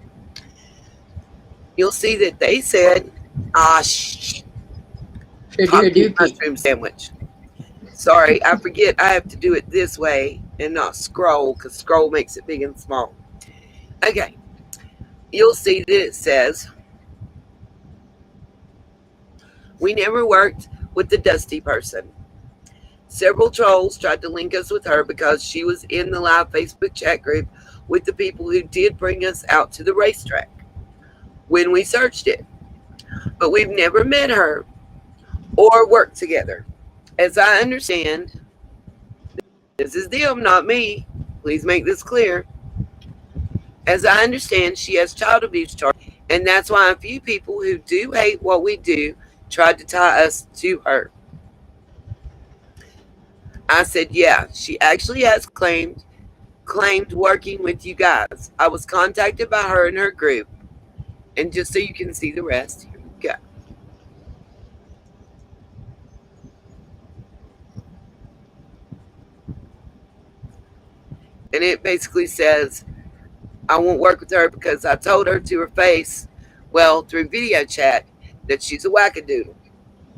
You'll see that they said, mushroom sandwich. Sorry, I forget I have to do it this way and not scroll because scroll makes it big and small. Okay. You'll see that it says, we never worked with the Dusty person. Several trolls tried to link us with her because she was in the live Facebook chat group with the people who did bring us out to the racetrack when we searched it. But we've never met her or worked together. As I understand, this is them, not me. Please make this clear. As I understand, she has child abuse charges, and that's why a few people who do hate what we do tried to tie us to her. I said, yeah, she actually has claimed working with you guys. I was contacted by her and her group. And just so you can see the rest, here we go. And it basically says, I won't work with her because I told her to her face, well, through video chat, that she's a wackadoodle.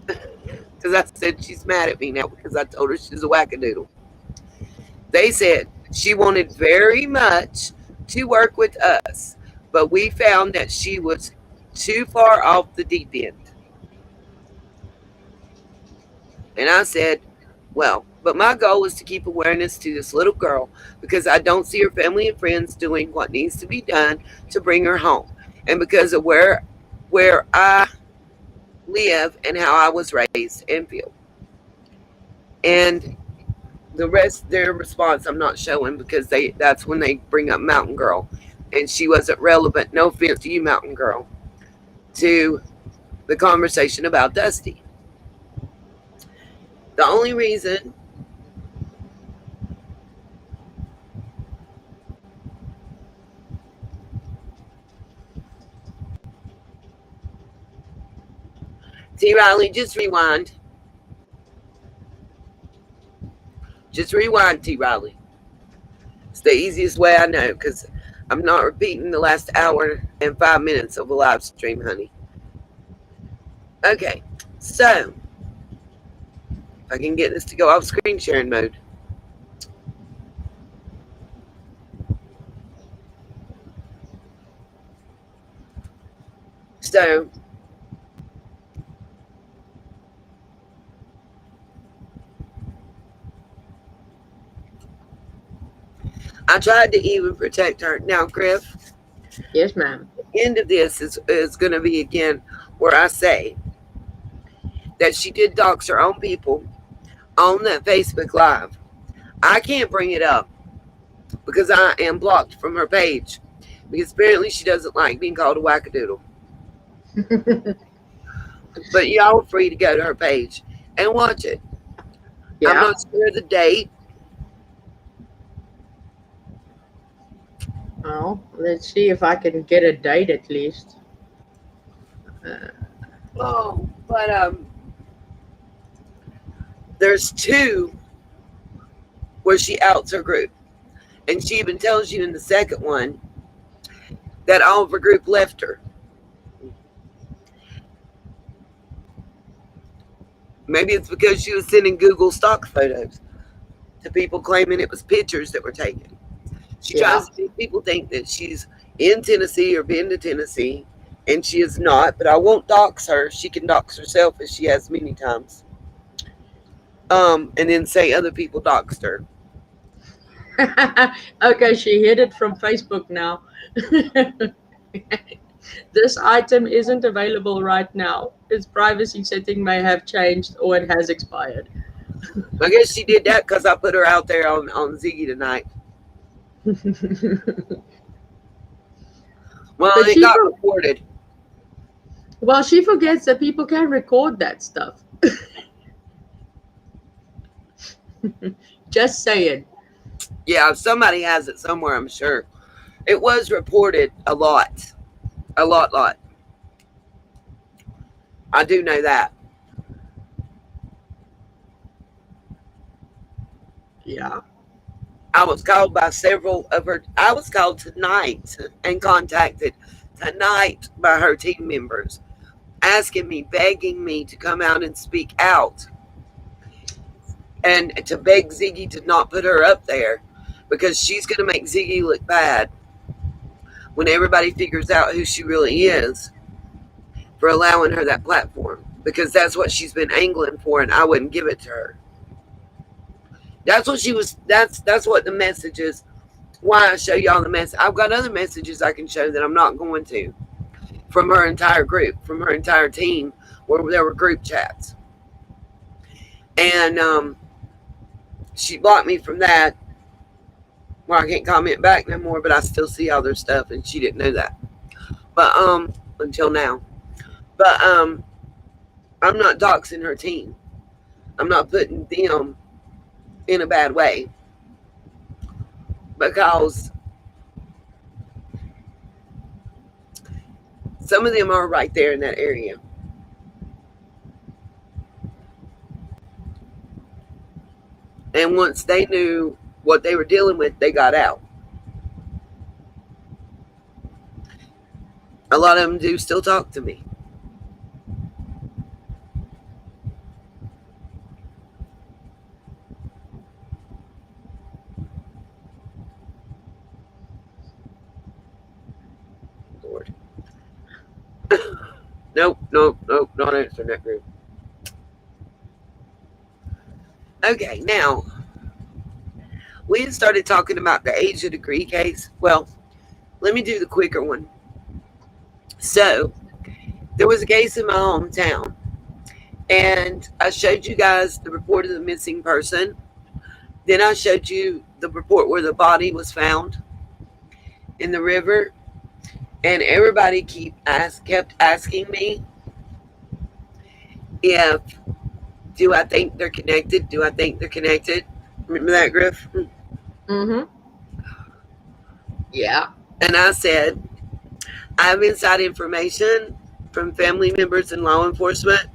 Because I said she's mad at me now because I told her she's a wackadoodle. They said she wanted very much to work with us, but we found that she was too far off the deep end. And I said, well, but my goal is to keep awareness to this little girl because I don't see her family and friends doing what needs to be done to bring her home. And because of where I live and how I was raised and feel. And the rest, their response, I'm not showing because that's when they bring up Mountain Girl. And she wasn't relevant, no offense to you, Mountain Girl, to the conversation about Dusty. The only reason T. Riley, just rewind. Just rewind, T. Riley. It's the easiest way I know because I'm not repeating the last hour and 5 minutes of a live stream, honey. Okay, so if I can get this to go off screen sharing mode. So I tried to even protect her. Now, Griff, Yes, ma'am. the end of this is going to be again where I say that she did dox her own people on that Facebook Live. I can't bring it up because I am blocked from her page because apparently she doesn't like being called a wackadoodle. But y'all are free to go to her page and watch it. I'm Yeah. not sure of the date. Oh, let's see if I can get a date at least. Oh, but there's two where she outs her group. And she even tells you in the second one that all of her group left her. Maybe it's because she was sending Google stock photos to people claiming it was pictures that were taken. She Yeah. tries to make people think that she's in Tennessee or been to Tennessee, and she is not. But I won't dox her. She can dox herself as she has many times. And then say other people doxed her. Okay, she hid it from Facebook now. This item isn't available right now. Its privacy setting may have changed or it has expired. I guess she did that because I put her out there on Ziggy tonight. Well, But it got reported. Well, she forgets that people can record that stuff. Just saying. Yeah, somebody has it somewhere, I'm sure. It was reported a lot. A lot. I do know that. Yeah. I was called by several of her. I was called tonight and contacted tonight by her team members, asking me, begging me to come out and speak out and to beg Ziggy to not put her up there because she's going to make Ziggy look bad when everybody figures out who she really is for allowing her that platform, because that's what she's been angling for, and I wouldn't give it to her. That's what she was. That's what the message is. Why I show y'all the message. I've got other messages I can show that I'm not going to, from her entire group, from her entire team, where there were group chats, and she blocked me from that. Well, I can't comment back no more, but I still see all their stuff, and she didn't know that. But until now. But I'm not doxing her team. I'm not putting them in a bad way because some of them are right there in that area. And once they knew what they were dealing with, they got out. A lot of them do still talk to me. Lord. Nope, not answering that group. Okay, now we had started talking about the Asia degree case. Well, let me do the quicker one. So there was a case in my hometown, and I showed you guys the report of the missing person. Then I showed you the report where the body was found in the river, and everybody kept asking me if do I think they're connected? Do I think they're connected? Remember that, Griff? Mm-hmm. Yeah. And I said, I have inside information from family members and law enforcement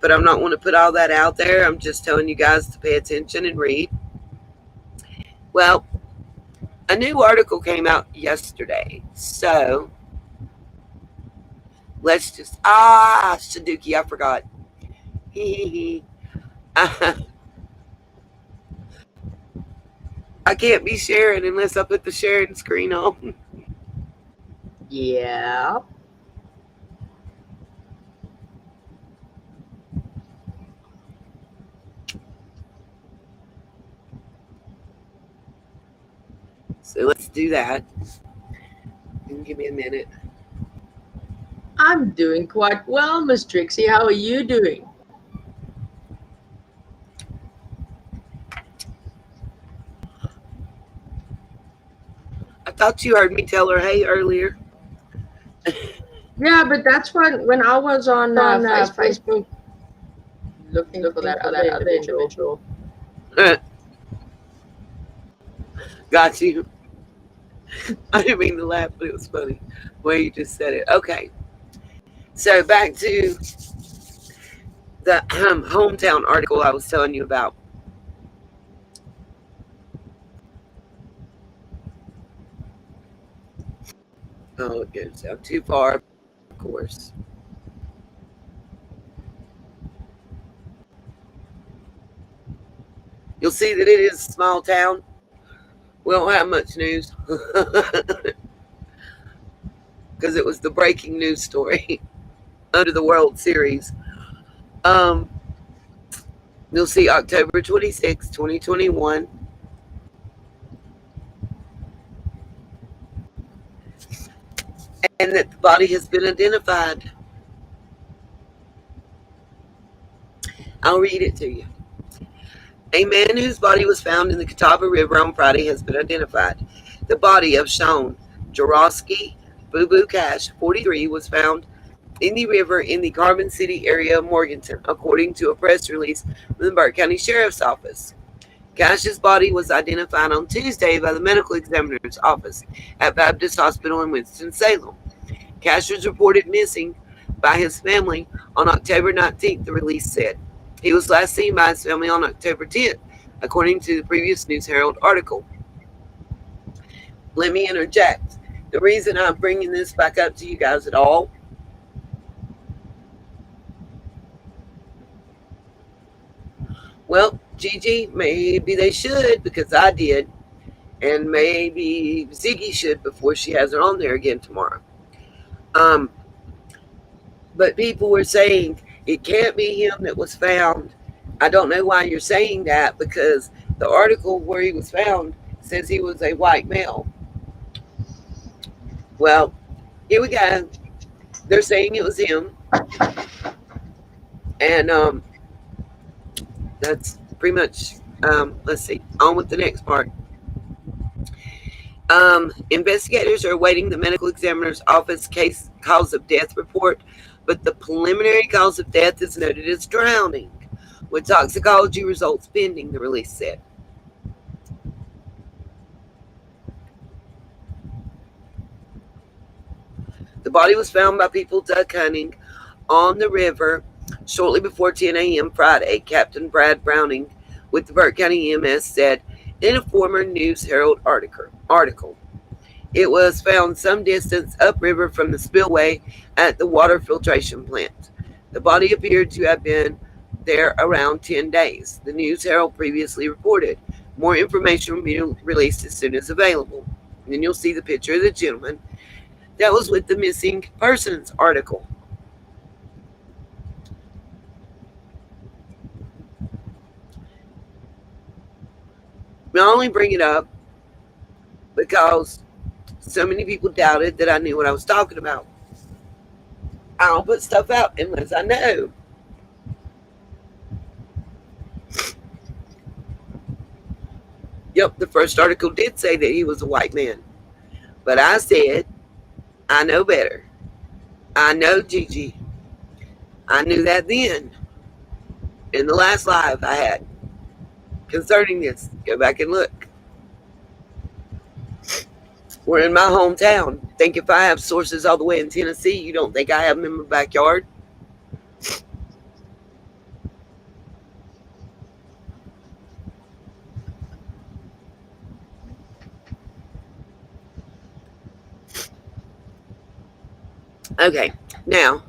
but I'm not want to put all that out there. I'm just telling you guys to pay attention and read. Well, a new article came out yesterday. So let's just Sudoku, I forgot. I can't be sharing unless I put the sharing screen on. Yeah. So let's do that. Give me a minute. I'm doing quite well, Miss Trixie. How are you doing? I thought you heard me tell her hey earlier. Yeah, but that's when I was on Facebook looking for that other individual. Got you. I didn't mean to laugh, but it was funny the way you just said it. Okay. So back to the hometown article I was telling you about. Oh, it goes down too far, of course. You'll see that it is a small town. We don't have much news because it was the breaking news story under the World Series. Um, you'll see October 26, 2021. And that the body has been identified. I'll read it to you. A man whose body was found in the Catawba River on Friday has been identified. The body of Sean Jarosky Boo Boo Cash, 43, was found in the river in the Carbon City area of Morganton, according to a press release from the Burke County Sheriff's Office. Cash's body was identified on Tuesday by the medical examiner's office at Baptist Hospital in Winston-Salem. Cash was reported missing by his family on October 19th, the release said. He was last seen by his family on October 10th, according to the previous News Herald article. Let me interject. The reason I'm bringing this back up to you guys at all, well, Gigi, maybe they should because I did, and maybe Ziggy should before she has it on there again tomorrow. But people were saying it can't be him that was found. I don't know why you're saying that because the article where he was found says he was a white male. Well, here we go. They're saying it was him. And that's pretty much, let's see, on with the next part. Investigators are awaiting the medical examiner's office case cause of death report, but the preliminary cause of death is noted as drowning, with toxicology results pending, the release said. The body was found by people duck hunting on the river shortly before 10 a.m. Friday, Captain Brad Browning with the Burke County EMS said in a former News Herald article. It was found some distance upriver from the spillway at the water filtration plant. The body appeared to have been there around 10 days, the News Herald previously reported. More information will be released as soon as available. And then you'll see the picture of the gentleman that was with the missing persons article. I only bring it up because so many people doubted that I knew what I was talking about. I don't put stuff out unless I know. Yep, the first article did say that he was a white man. But I said, I know better. I know Gigi. I knew that then. In the last live I had concerning this. Go back and look. We're in my hometown. Think if I have sources all the way in Tennessee, you don't think I have them in my backyard? Okay, now,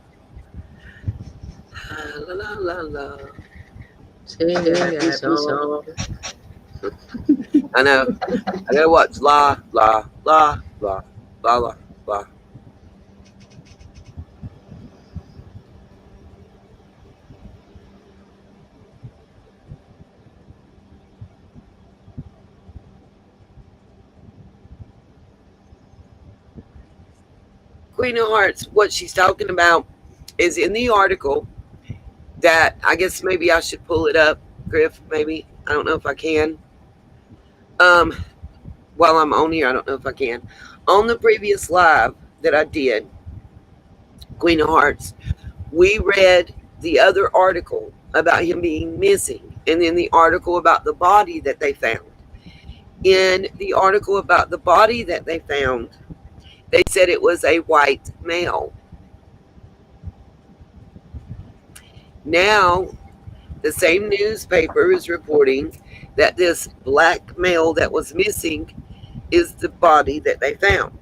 la la la la. Sing a Happy happy song. song. I know. I gotta watch la la la la la la la. Queen of Hearts. What she's talking about is in the article that I guess maybe I should pull it up, Griff. Maybe I don't know if I can. Um, while I'm on here, I don't know if I can. On the previous live that I did, Queen of Hearts, we read the other article about him being missing, and then the article about the body that they found. In the article about the body that they found, they said it was a white male. Now, the same newspaper is reporting that this black male that was missing is the body that they found.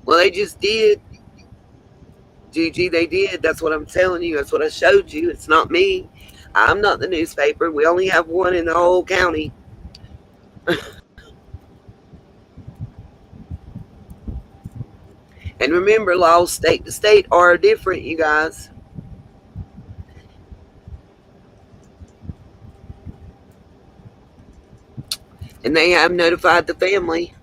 Well, they just did. Gigi, they did. That's what I'm telling you. That's what I showed you. It's not me. I'm not the newspaper. We only have one in the whole county. And remember, laws state to state are different, you guys. And they have notified the family.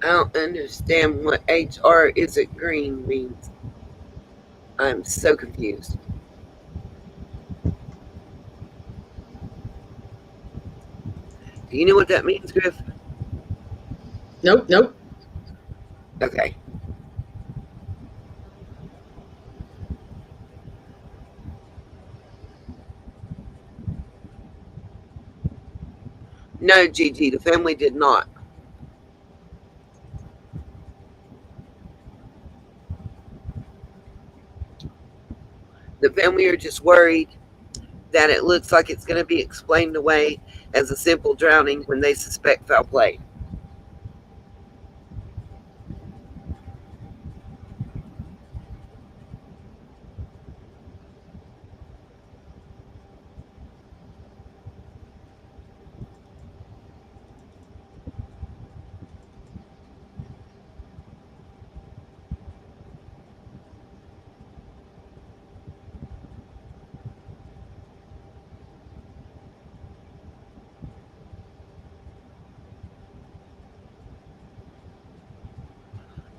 I don't understand what HR isn't green means. I'm so confused. Do you know what that means, Griff? Nope, nope. Okay. No, Gigi, the family did not. The family are just worried that it looks like it's going to be explained away as a simple drowning when they suspect foul play.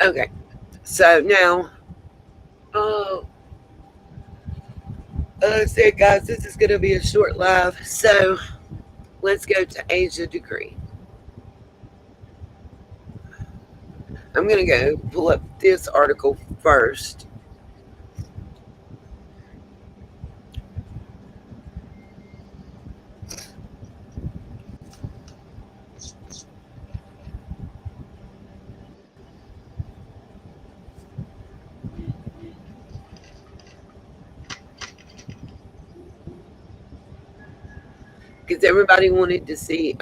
Okay, so now, oh, I said, guys, this is going to be a short live. So let's go to Asia Degree. I'm going to go pull up this article first. Because everybody wanted to see.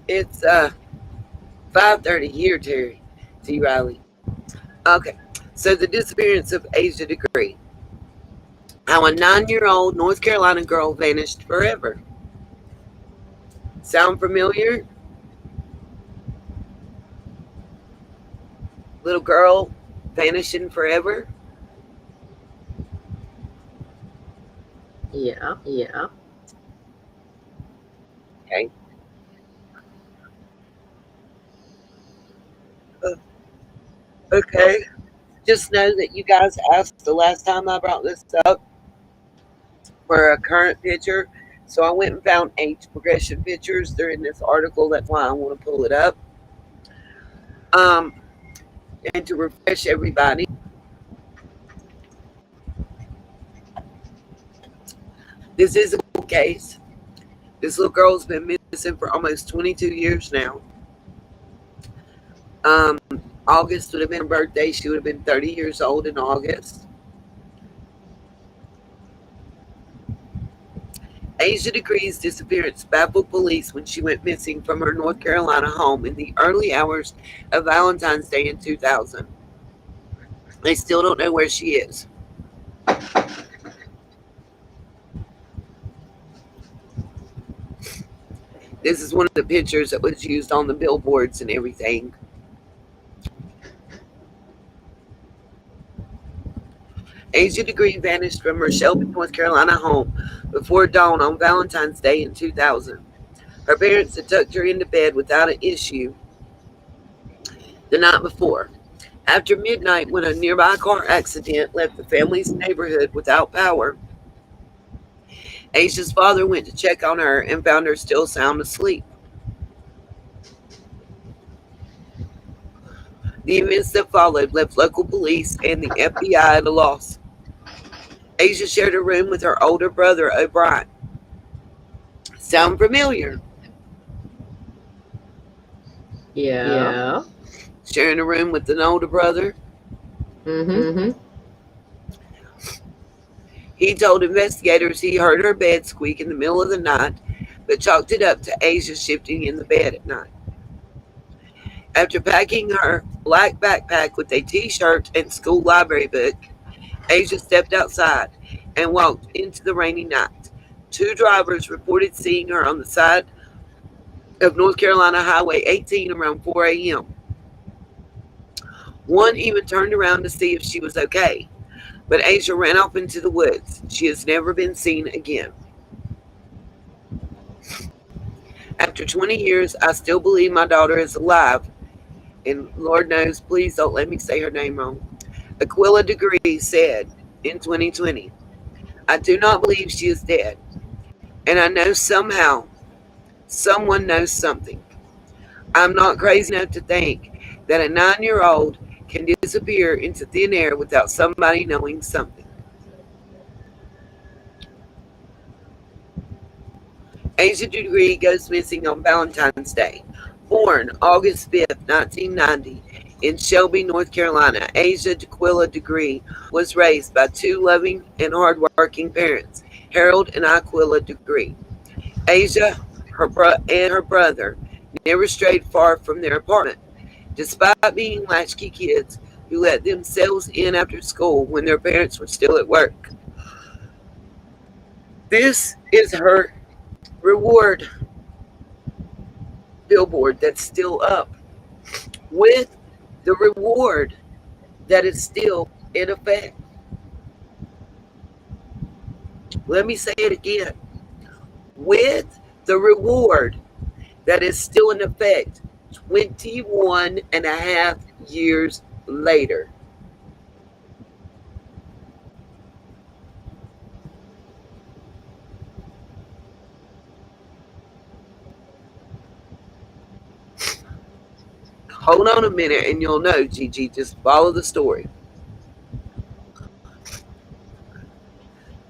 It's 5:30 here, Terry T. Riley. Okay, so the disappearance of Asia Degree. How a 9-year-old North Carolina girl vanished forever. Sound familiar? Little girl vanishing forever. Yeah, yeah. Okay. Uh, okay. Just know that you guys asked the last time I brought this up for a current picture. So I went and found age progression pictures. They're in this article. That's why I want to pull it up. Um, And to refresh everybody, this is a cold case. This little girl's been missing for almost 22 years now. Um, August would have been her birthday. She would have been 30 years old in August. Asia Decree's disappearance baffled police when she went missing from her North Carolina home in the early hours of Valentine's Day in 2000. They still don't know where she is. This is one of the pictures that was used on the billboards and everything. Asia Degree vanished from her Shelby, North Carolina home before dawn on Valentine's Day in 2000. Her parents had tucked her into bed without an issue the night before. After midnight, when a nearby car accident left the family's neighborhood without power, Asia's father went to check on her and found her still sound asleep. The events that followed left local police and the FBI at a loss. Asia shared a room with her older brother, O'Brien. Sound familiar? Yeah. Sharing a room with an older brother. Mm-hmm. He told investigators he heard her bed squeak in the middle of the night, but chalked it up to Asia shifting in the bed at night. After packing her black backpack with a t-shirt and school library book, Asia stepped outside and walked into the rainy night. Two drivers reported seeing her on the side of North Carolina Highway 18 around 4 a.m. One even turned around to see if she was okay, but Asia ran off into the woods. She has never been seen again. After 20 years, I still believe my daughter is alive, and Lord knows, please don't let me say her name wrong. Aquila Degree said in 2020, I do not believe she is dead, and I know somehow someone knows something. I'm not crazy enough to think that a 9-year-old can disappear into thin air without somebody knowing something. Asia Degree goes missing on Valentine's Day. Born August 5th, 1990, in Shelby, North Carolina, Asia Aquila Degree was raised by two loving and hardworking parents, Harold and Aquila Degree. Asia and her brother never strayed far from their apartment, despite being latchkey kids who let themselves in after school when their parents were still at work. This is her reward billboard that's still up, with the reward that is still in effect. Let me say it again. With the reward that is still in effect 21 and a half years later. Hold on a minute and you'll know, Gigi. Just follow the story.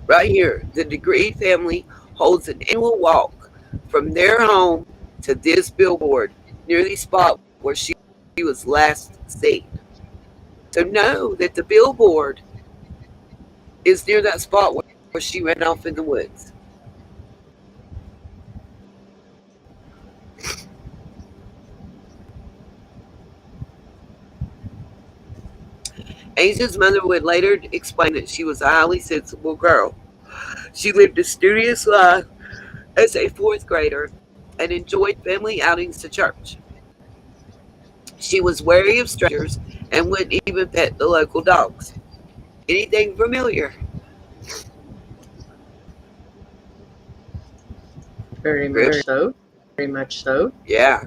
Right here, the Degree family holds an annual walk from their home to this billboard near the spot where she was last seen. So know that the billboard is near that spot where she ran off in the woods. Asia's mother would later explain that she was a highly sensible girl. She lived a studious life as a fourth grader and enjoyed family outings to church. She was wary of strangers and wouldn't even pet the local dogs. Anything familiar? Very much so. Very much so. Yeah.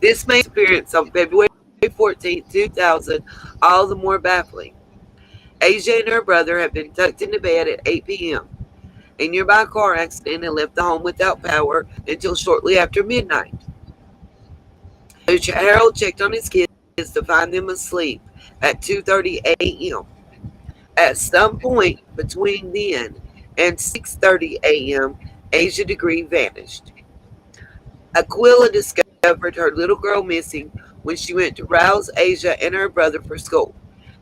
This made appearance on February 14, 2000, all the more baffling. Asia and her brother had been tucked into bed at 8 p.m. A nearby car accident had left the home without power until shortly after midnight. Harold checked on his kids is to find them asleep at 2:30 a.m. At some point between then and 6:30 a.m., Asia Degree vanished. Aquila discovered her little girl missing when she went to rouse Asia and her brother for school.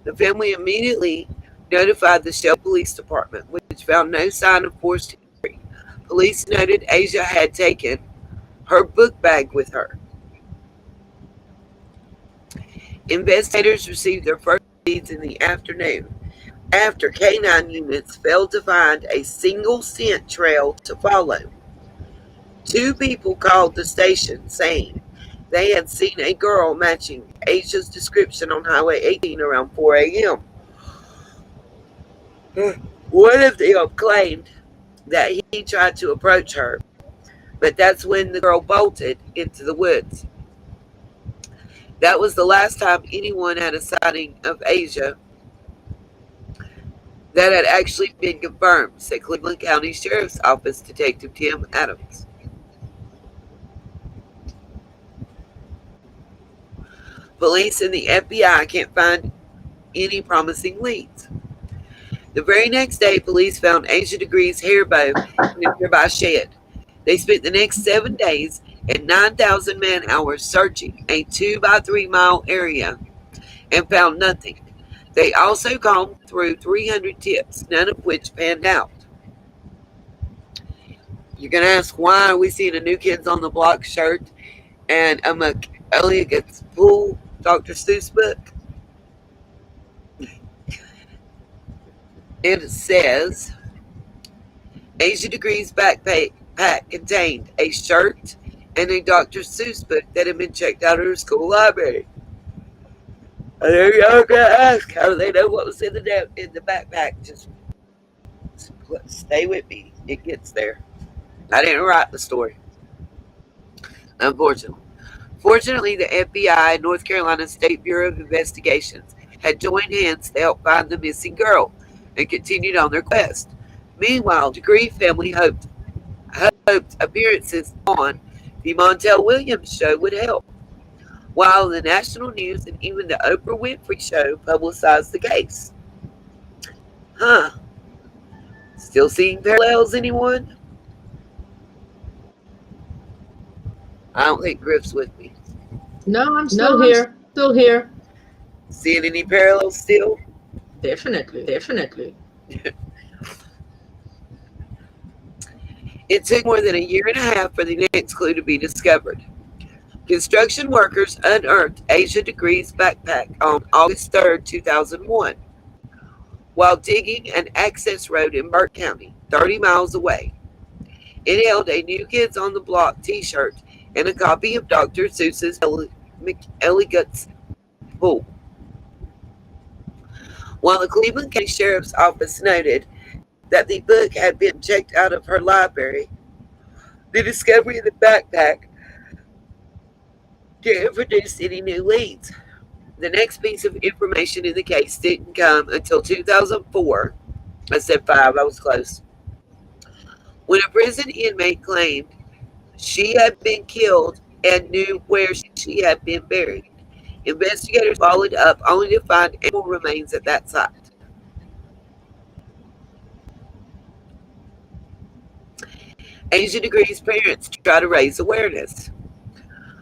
The family immediately notified the Shell Police Department, which found no sign of forced entry. Police noted Asia had taken her book bag with her. Investigators received their first leads in the afternoon after canine units failed to find a single scent trail to follow. Two people called the station saying they had seen a girl matching Asia's description on Highway 18 around 4 a.m. One of them claimed that he tried to approach her, but that's when the girl bolted into the woods. That was the last time anyone had a sighting of Asia that had actually been confirmed, said Cleveland County Sheriff's Office Detective Tim Adams. Police and the FBI can't find any promising leads. The very next day, police found Asia Degree's hair bow in a nearby shed. They spent the next 7 days and 9,000 man hours searching a 2 by 3 mile area and found nothing. They also combed through 300 tips, none of which panned out. You're going to ask, why are we seeing a New Kids on the Block shirt and a McElligot's Pool Dr. Seuss book? It says Asia Degree's backpack contained a shirt and a Dr. Seuss book that had been checked out of her school library. And there y'all gonna ask, how do they know what was in the backpack? Just stay with me. It gets there. I didn't write the story, unfortunately. Fortunately, the FBI and North Carolina State Bureau of Investigations had joined hands to help find the missing girl and continued on their quest. Meanwhile, Degree family hoped appearances on the Montel Williams show would help, while the national news and even the Oprah Winfrey show publicized the case. Huh. Still seeing parallels, anyone? I don't think Griff's with me. No, I'm still here. Still here. Seeing any parallels still? Definitely. It took more than a year and a half for the next clue to be discovered. Construction workers unearthed Asia Degree's backpack on August 3rd, 2001, while digging an access road in Burke County, 30 miles away. It held a New Kids on the Block t-shirt and a copy of Dr. Seuss's McElligot's Pool. While the Cleveland County Sheriff's Office noted that the book had been checked out of her library, the discovery of the backpack didn't produce any new leads. The next piece of information in the case didn't come until 2004. I said 5, I was close. When a prison inmate claimed she had been killed and knew where she had been buried. Investigators followed up only to find animal remains at that site. Asia Degree's parents try to raise awareness.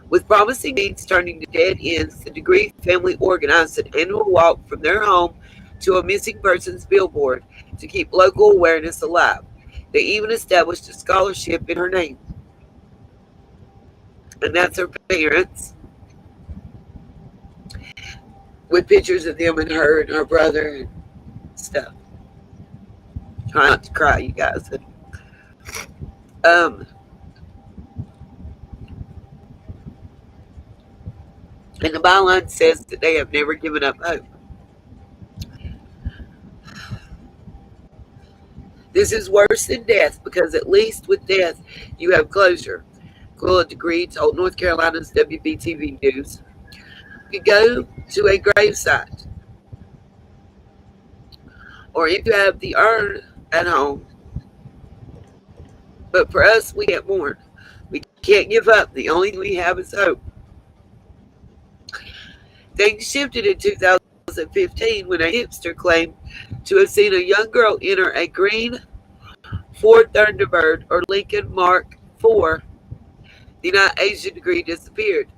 With promising leads turning to dead ends, the Degree family organized an annual walk from their home to a missing persons billboard to keep local awareness alive. They even established a scholarship in her name. And that's her parents, with pictures of them and her and her brother and stuff. Try not to cry, you guys. And the byline says that they have never given up hope. This is worse than death because at least with death you have closure. Aquila Degree told North Carolina's WBTV News. You go to a gravesite, or if you have the urn at home. But for us, we can't mourn. We can't give up. The only thing we have is hope. Things shifted in 2015 when a tipster claimed to have seen a young girl enter a green Ford Thunderbird or Lincoln Mark IV. The not Asian degree disappeared.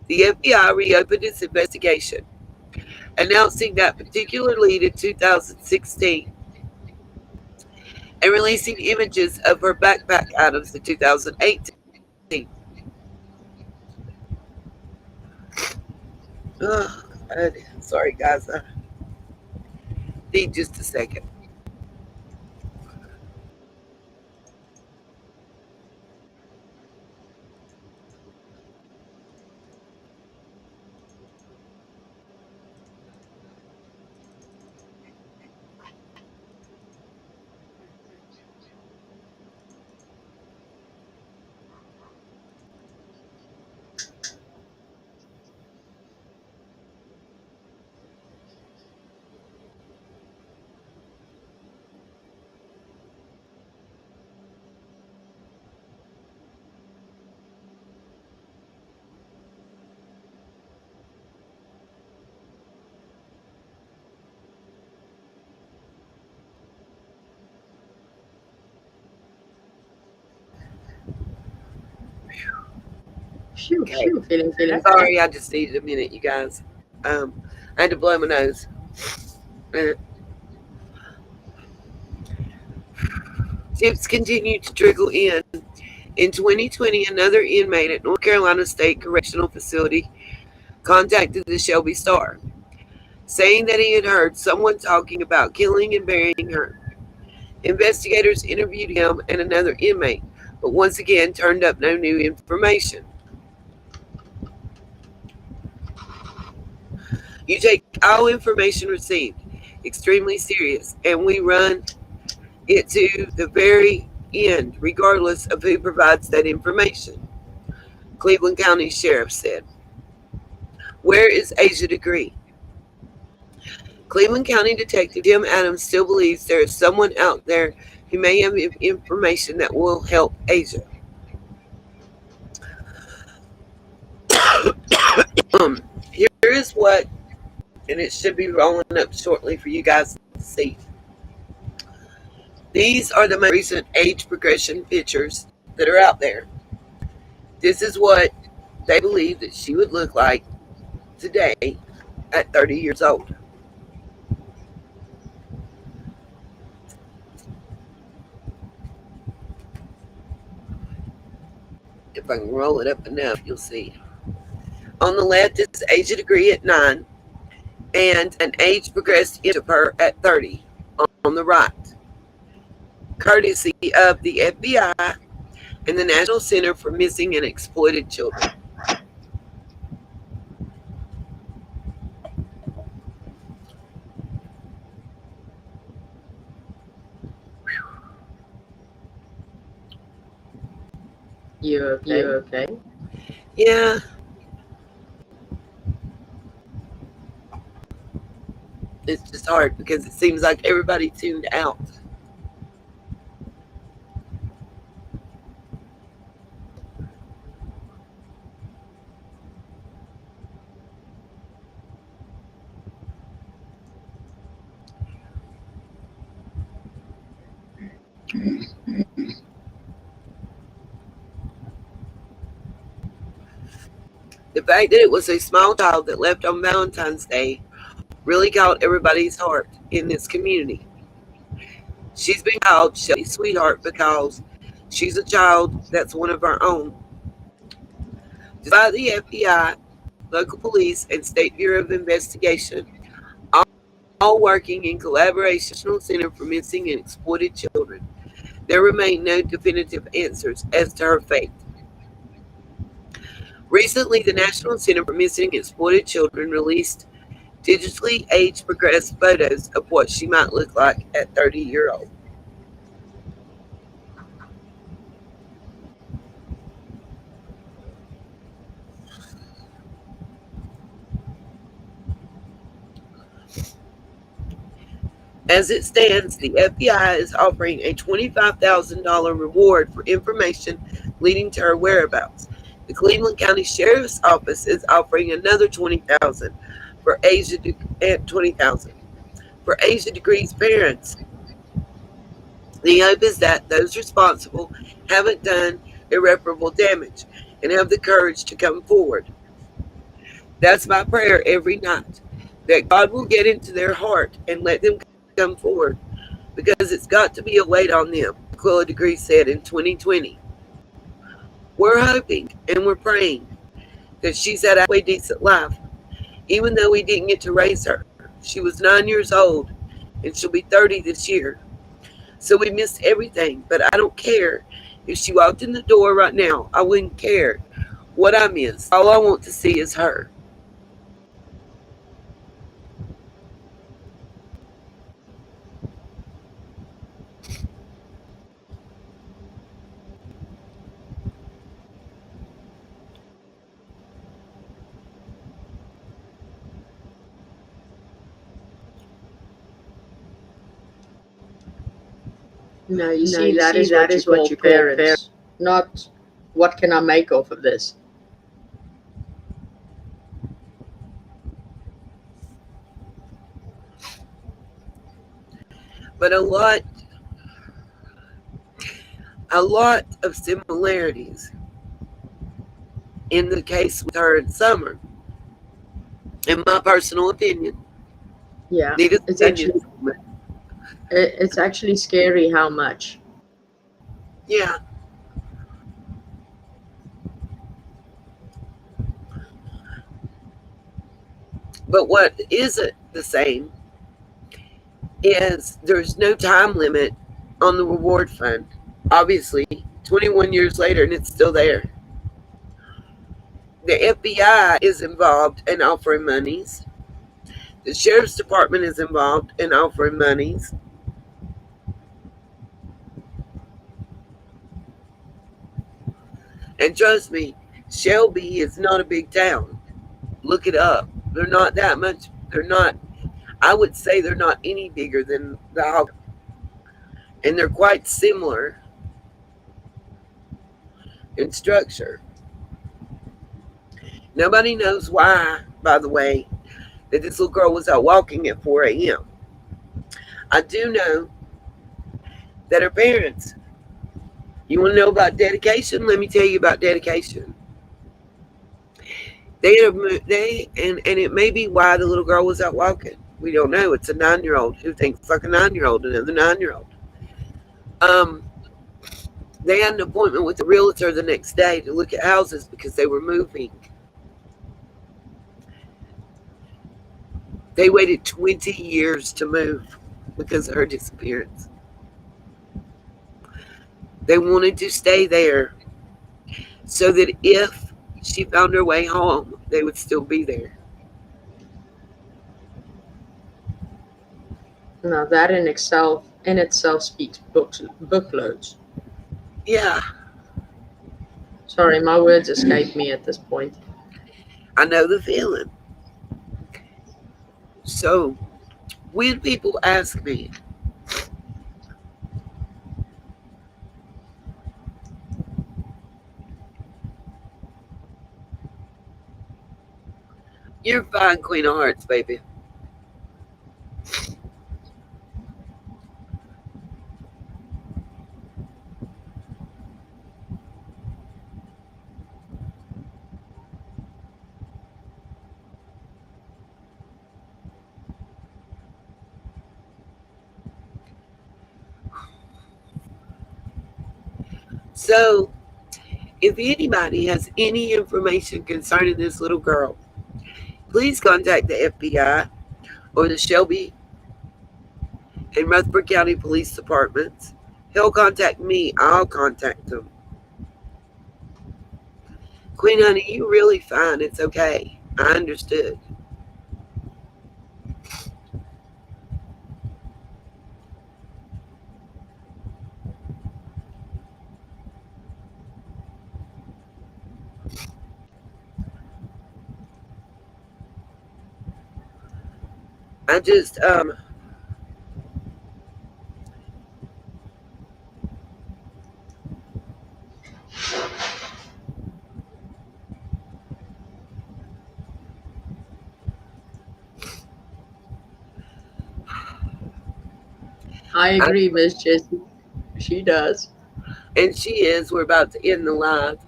The FBI reopened its investigation, announcing that particular lead in 2016 and releasing images of her backpack items in 2018. Oh, God. Sorry, guys. I need just a second. Phew, Okay. feeling better. Sorry, I just needed a minute, you guys. Um, I had to blow my nose. Uh, Tips continue to trickle in. In 2020, another inmate at North Carolina State Correctional Facility contacted the Shelby Star, saying that he had heard someone talking about killing and burying her. Investigators interviewed him and another inmate, but once again turned up no new information. You take all information received extremely serious, and we run it to the very end, regardless of who provides that information, Cleveland County Sheriff said. Where is Asia Degree? Cleveland County Detective Tim Adams still believes there is someone out there who may have information that will help Asia. Here is what, and it should be rolling up shortly for you guys to see. These are the most recent age progression pictures that are out there. This is what they believe that she would look like today at 30 years old. If I can roll it up enough, you'll see. On the left is Asia Degree at 9 and an age progressed image of her at 30 on the right, courtesy of the FBI and the National Center for Missing and Exploited Children. You okay? Yeah, it's just hard because it seems like everybody tuned out. The fact that it was a small child that left on Valentine's Day really caught everybody's heart in this community. She's been called Shelly's sweetheart because she's a child that's one of our own. Despite the FBI, local police, and State Bureau of Investigation all working in collaboration with the National Center for Missing and Exploited Children, there remain no definitive answers as to her fate. Recently, the National Center for Missing and Exploited Children released digitally age progressed photos of what she might look like at 30-year-old. As it stands, the FBI is offering a $25,000 reward for information leading to her whereabouts. The Cleveland County Sheriff's Office is offering another $20,000 For Asia at 20,000. For Asia Degree's parents, the hope is that those responsible haven't done irreparable damage and have the courage to come forward. That's my prayer every night, that God will get into their heart and let them come forward, because it's got to be a weight on them, Aquila Degree said in 2020. We're hoping and we're praying that she's had a halfway decent life, even though we didn't get to raise her. She was 9 years old, and she'll be 30 this year. So we missed everything, but I don't care. If she walked in the door right now, I wouldn't care what I miss. All I want to see is her. No, you No, see, you that see, is that what you is what call you call fair. parents, not what can I make off of this. But a lot of similarities in the case with her and Summer, in my personal opinion. Yeah, Nita's it's opinion. actually it's actually scary how much. Yeah. But what isn't the same is there's no time limit on the reward fund. Obviously, 21 years later, and it's still there. The FBI is involved in offering monies. The sheriff's department is involved in offering monies. And trust me, Shelby is not a big town. Look it up. They're not that much. They're not, I would say they're not any bigger than the Hawk. And they're quite similar in structure. Nobody knows why, by the way, that this little girl was out walking at 4 a.m. I do know that her parents, you want to know about dedication? Let me tell you about dedication. And it may be why the little girl was out walking. We don't know. It's a 9-year-old who thinks like a 9-year-old, another 9-year-old. Um, they had an appointment with the realtor the next day to look at houses because they were moving. They waited 20 years to move because of her disappearance. They wanted to stay there so that if she found her way home, they would still be there. Now that in itself speaks bookloads. Yeah, Sorry, my words escape me at this point. I know the feeling. So when people ask me, you're fine, Queen of Hearts, baby. So if anybody has any information concerning this little girl, please contact the FBI or the Shelby and Rutherford County Police Departments. He'll contact me. I'll contact them. Queen Honey, you really fine. It's okay. I understood. I just I agree, Miss Jessie. She does. And she is. We're about to end the live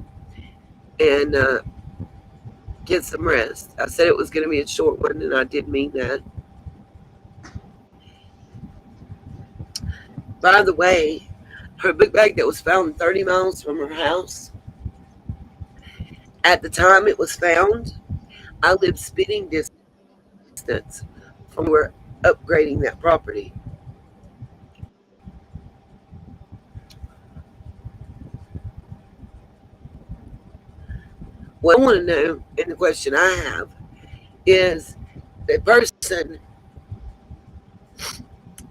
and get some rest. I said it was going to be a short one, and I did mean that. By the way, her book bag that was found 30 miles from her house, at the time it was found, I lived spitting distance from where we were upgrading that property. What I want to know, and the question I have, is the person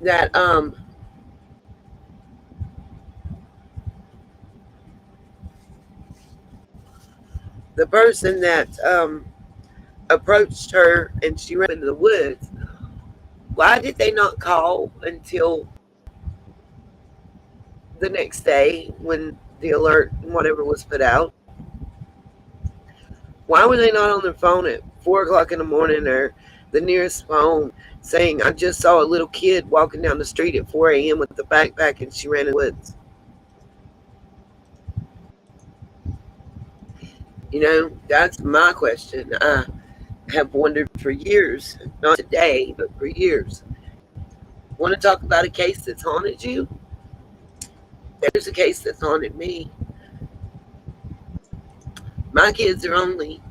that approached her and she ran into the woods. Why did they not call until the next day when the alert and whatever was put out? Why were they not on their phone at 4 o'clock in the morning or the nearest phone saying, I just saw a little kid walking down the street at 4 a.m. with a backpack and she ran in the woods? You know, that's my question. I have wondered for years, not today, but for years. Want to talk about a case that's haunted you? There's a case that's haunted me. My kids are only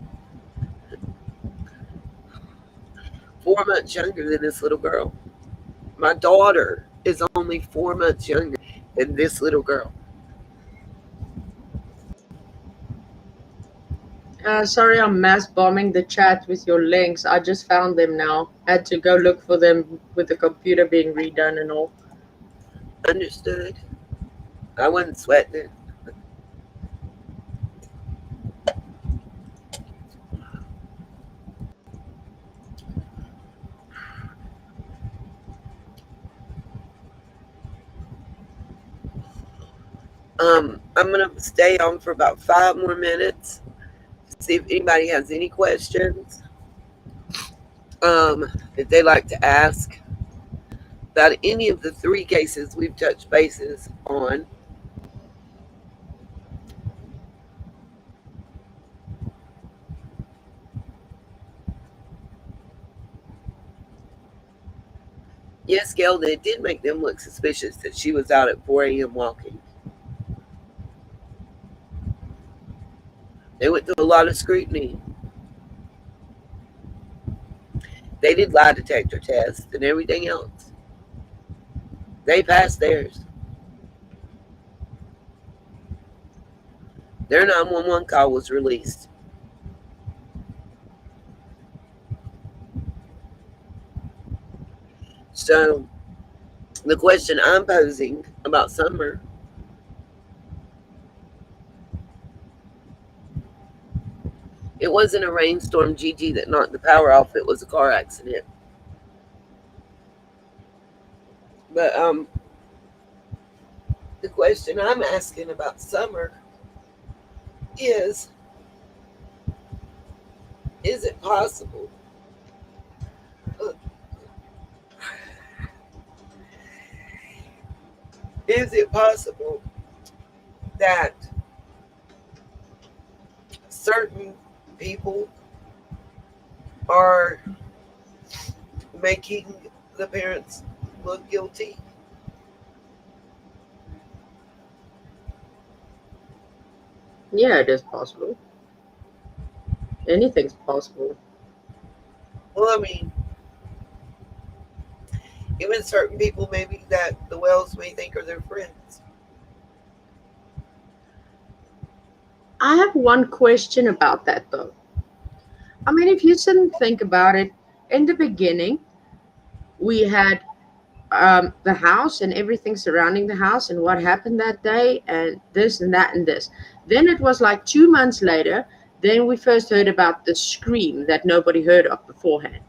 4 months younger than this little girl. My daughter is only 4 months younger than this little girl. Sorry, I'm mass bombing the chat with your links. I just found them now. Had to go look for them with the computer being redone and all. Understood. I wasn't sweating it. I'm gonna stay on for about 5 more minutes. See if anybody has any questions. If they like to ask about any of the three cases we've touched bases on. Yes, Gail, it did make them look suspicious that she was out at 4 a.m. walking. They went through a lot of scrutiny. They did lie detector tests and everything else. They passed theirs. Their 911 call was released. So the question I'm posing about Summer, it wasn't a rainstorm, Gigi, that knocked the power off. It was a car accident. But the question I'm asking about Summer is it possible? Is it possible that certain people are making the parents look guilty? Yeah, it is possible. Anything's possible. Well, I mean, even certain people maybe that the Wells may think are their friends. I have one question about that though. I mean, if you sit and think about it, in the beginning, we had the house and everything surrounding the house and what happened that day and this and that and this. Then it was like 2 months later, then we first heard about the scream that nobody heard of beforehand.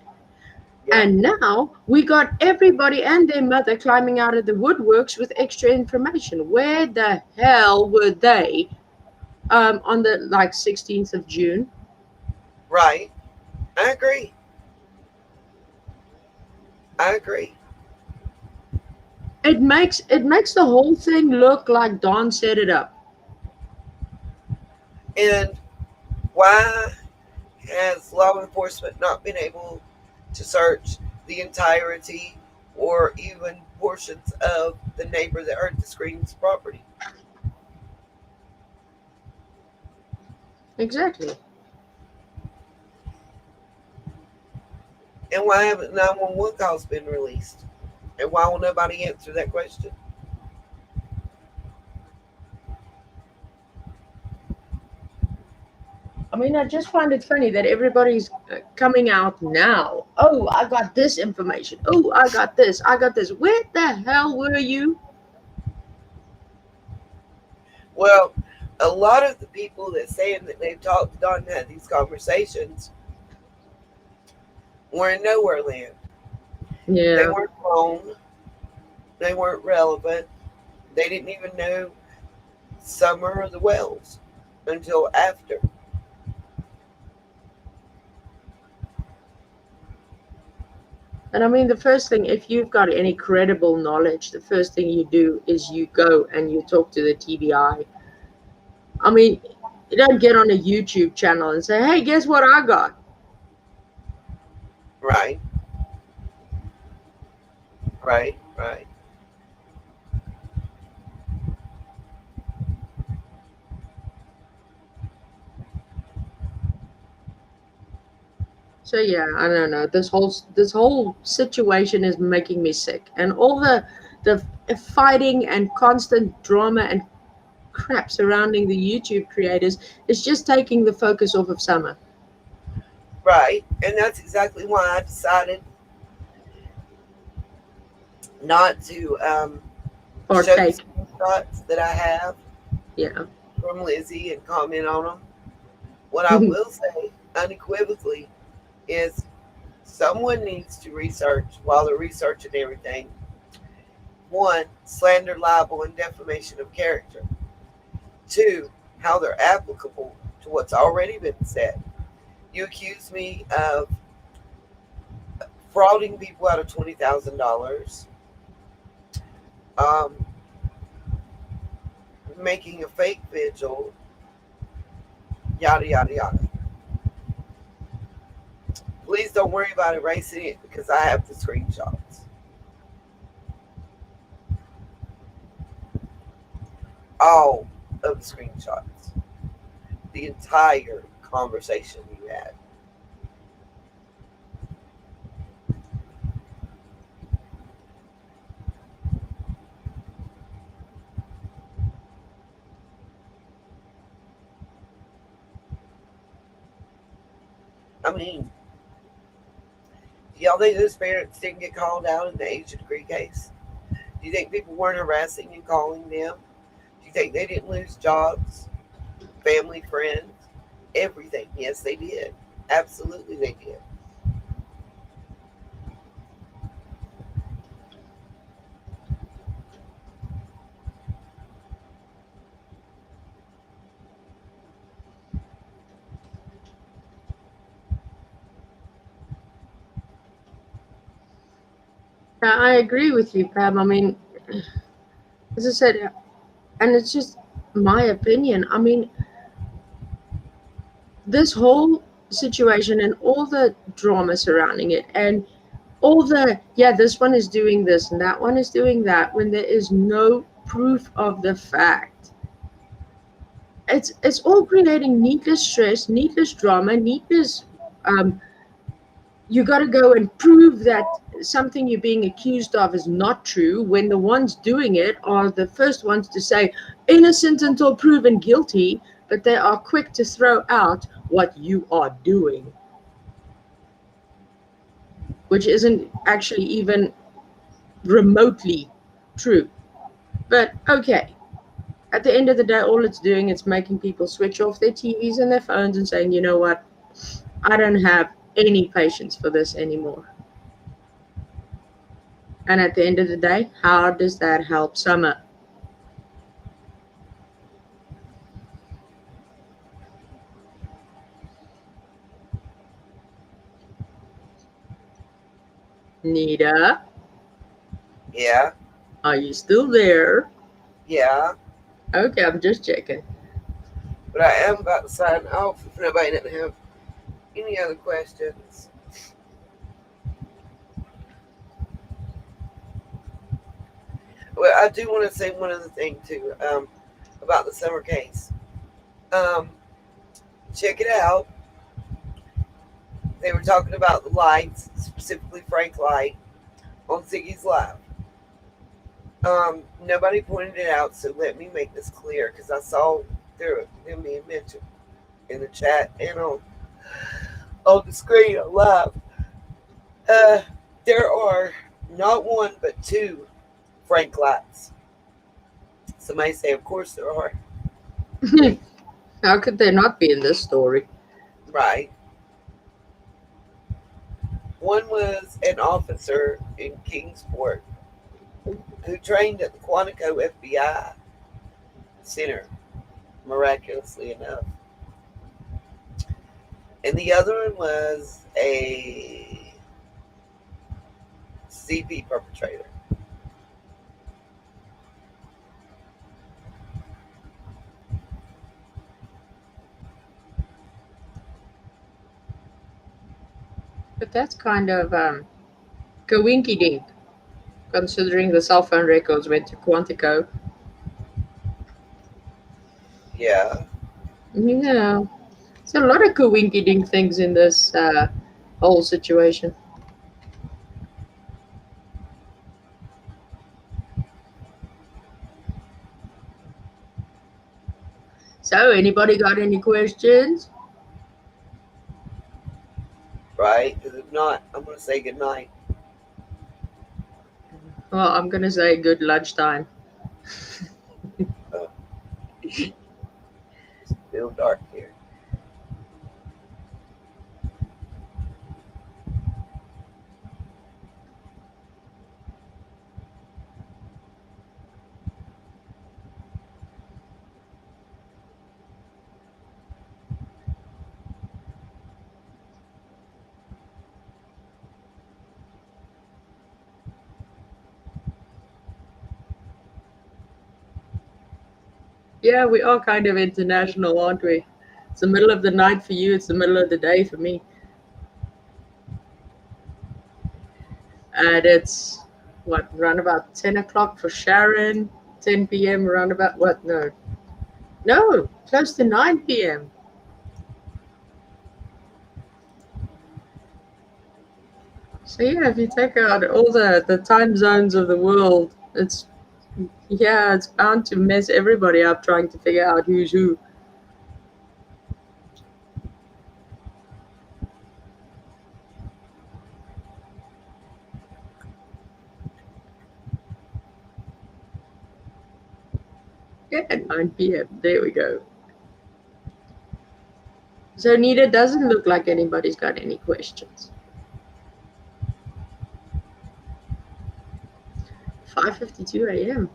Yeah. And now we got everybody and their mother climbing out of the woodworks with extra information. Where the hell were they on the like 16th of June? Right. I agree. I agree. it makes the whole thing look like Don set it up. And why has law enforcement not been able to search the entirety or even portions of the neighbor that heard the screams property? Exactly. And why haven't 911 calls been released? And why will nobody answer that question? I mean, I just find it funny that everybody's coming out now. Oh, I got this information. Oh, I got this. I got this. Where the hell were you? Well, a lot of the people that saying that they've talked to Don and had these conversations were in nowhere land. They Yeah. weren't known. They weren't relevant. They didn't even know Summer or the Wells until after. And I mean, the first thing, if you've got any credible knowledge, the first thing you do is you go and you talk to the TBI. I mean, you don't get on a YouTube channel and say, hey, guess what I got? Right, right, right. So yeah, I don't know. This whole situation is making me sick, and all the fighting and constant drama and crap surrounding the YouTube creators is just taking the focus off of Summer. Right. And that's exactly why I decided not to show the Partake. screenshots that I have Yeah. from Lizzie and comment on them. What I will say unequivocally is someone needs to research while they're researching everything. One, slander, libel, and defamation of character. Two, how they're applicable to what's already been said. You accuse me of frauding people out of $20,000, um, making a fake vigil, yada, yada, yada. Please don't worry about erasing it because I have the screenshots. All of the screenshots. The entire conversation you had. I mean, y'all think those parents didn't get called out in the Agent Degree case? Do you think people weren't harassing and calling them? Do you think they didn't lose jobs, family, friends, everything? Yes, they did. Absolutely, they did. I agree with you, Pam. I mean, as I said, and it's just my opinion. I mean, this whole situation and all the drama surrounding it, and all the, yeah, this one is doing this and that one is doing that, when there is no proof of the fact. It's all creating needless stress, needless drama, needless. Um, you got to go and prove that something you're being accused of is not true, when the ones doing it are the first ones to say innocent until proven guilty, but they are quick to throw out what you are doing, which isn't actually even remotely true. But okay, at the end of the day, all it's doing is making people switch off their TVs and their phones and saying, you know what, I don't have any patience for this anymore. And at the end of the day, how does that help Summer? Nita? Yeah. Are you still there? Yeah, Okay, I'm just checking. but I am about to sign off if nobody doesn't have any other questions. Well, I do want to say one other thing too, about the summer case. Um, check it out. They were talking about the lights, specifically Frank Light, on Ziggy's Live. Nobody pointed it out, so let me make this clear because I saw them being mentioned in the chat and on the screen on live. Uh, there are not one but two Frank Lights. Somebody say, of course there are. How could they not be in this story? Right. One was an officer in Kingsport who trained at the Quantico FBI Center, miraculously enough. And the other one was a CP perpetrator. But that's kind of coinky dink, considering the cell phone records went to Quantico. Yeah, Yeah, there's a lot of coinky dink things in this whole situation. So, anybody got any questions? right? Because if not, I'm going to say goodnight. Well, I'm gonna say good lunchtime. Uh, it's still dark here. Yeah, we are kind of international, aren't we? It's the middle of the night for you, it's the middle of the day for me. And it's what, around about 10 o'clock for Sharon, 10 p.m., around about what? No, no, close to 9 p.m. So, yeah, if you take out all the time zones of the world, yeah, it's bound to mess everybody up trying to figure out who's who. Yeah, 9 p.m. There we go. So, Nita doesn't look like anybody's got any questions. 5:52 a.m.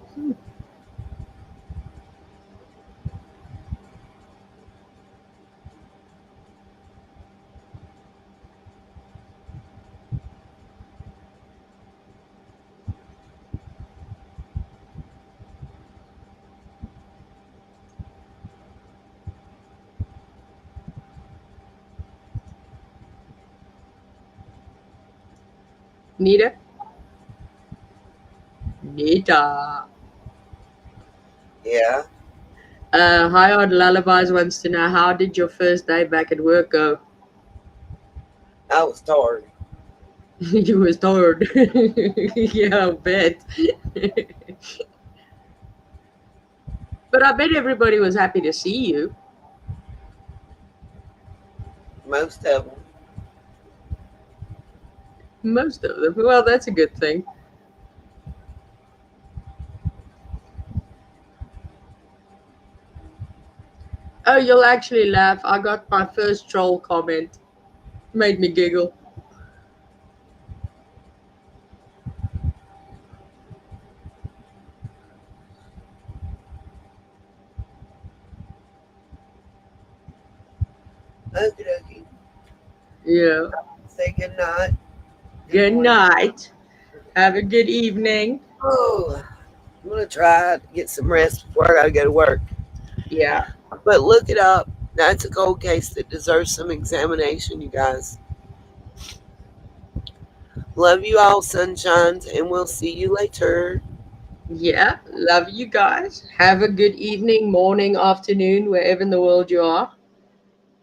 Nita? Nita. Yeah, Hi on Lullabies wants to know, how did your first day back at work go? I was tired. You was tired. Yeah, I bet. But I bet everybody was happy to see you. Most of them. Most of them. Well, that's a good thing. Oh, you'll actually laugh. I got my first troll comment. Made me giggle. Okie dokie. Yeah. Say good night. Good Good morning. night. Have a good evening. Oh. I'm gonna try to get some rest before I gotta go to work. Yeah. But look it up. That's a cold case that deserves some examination, you guys. Love you all, sunshines, and we'll see you later. Yeah. Love you guys. Have a good evening, morning, afternoon, wherever in the world you are.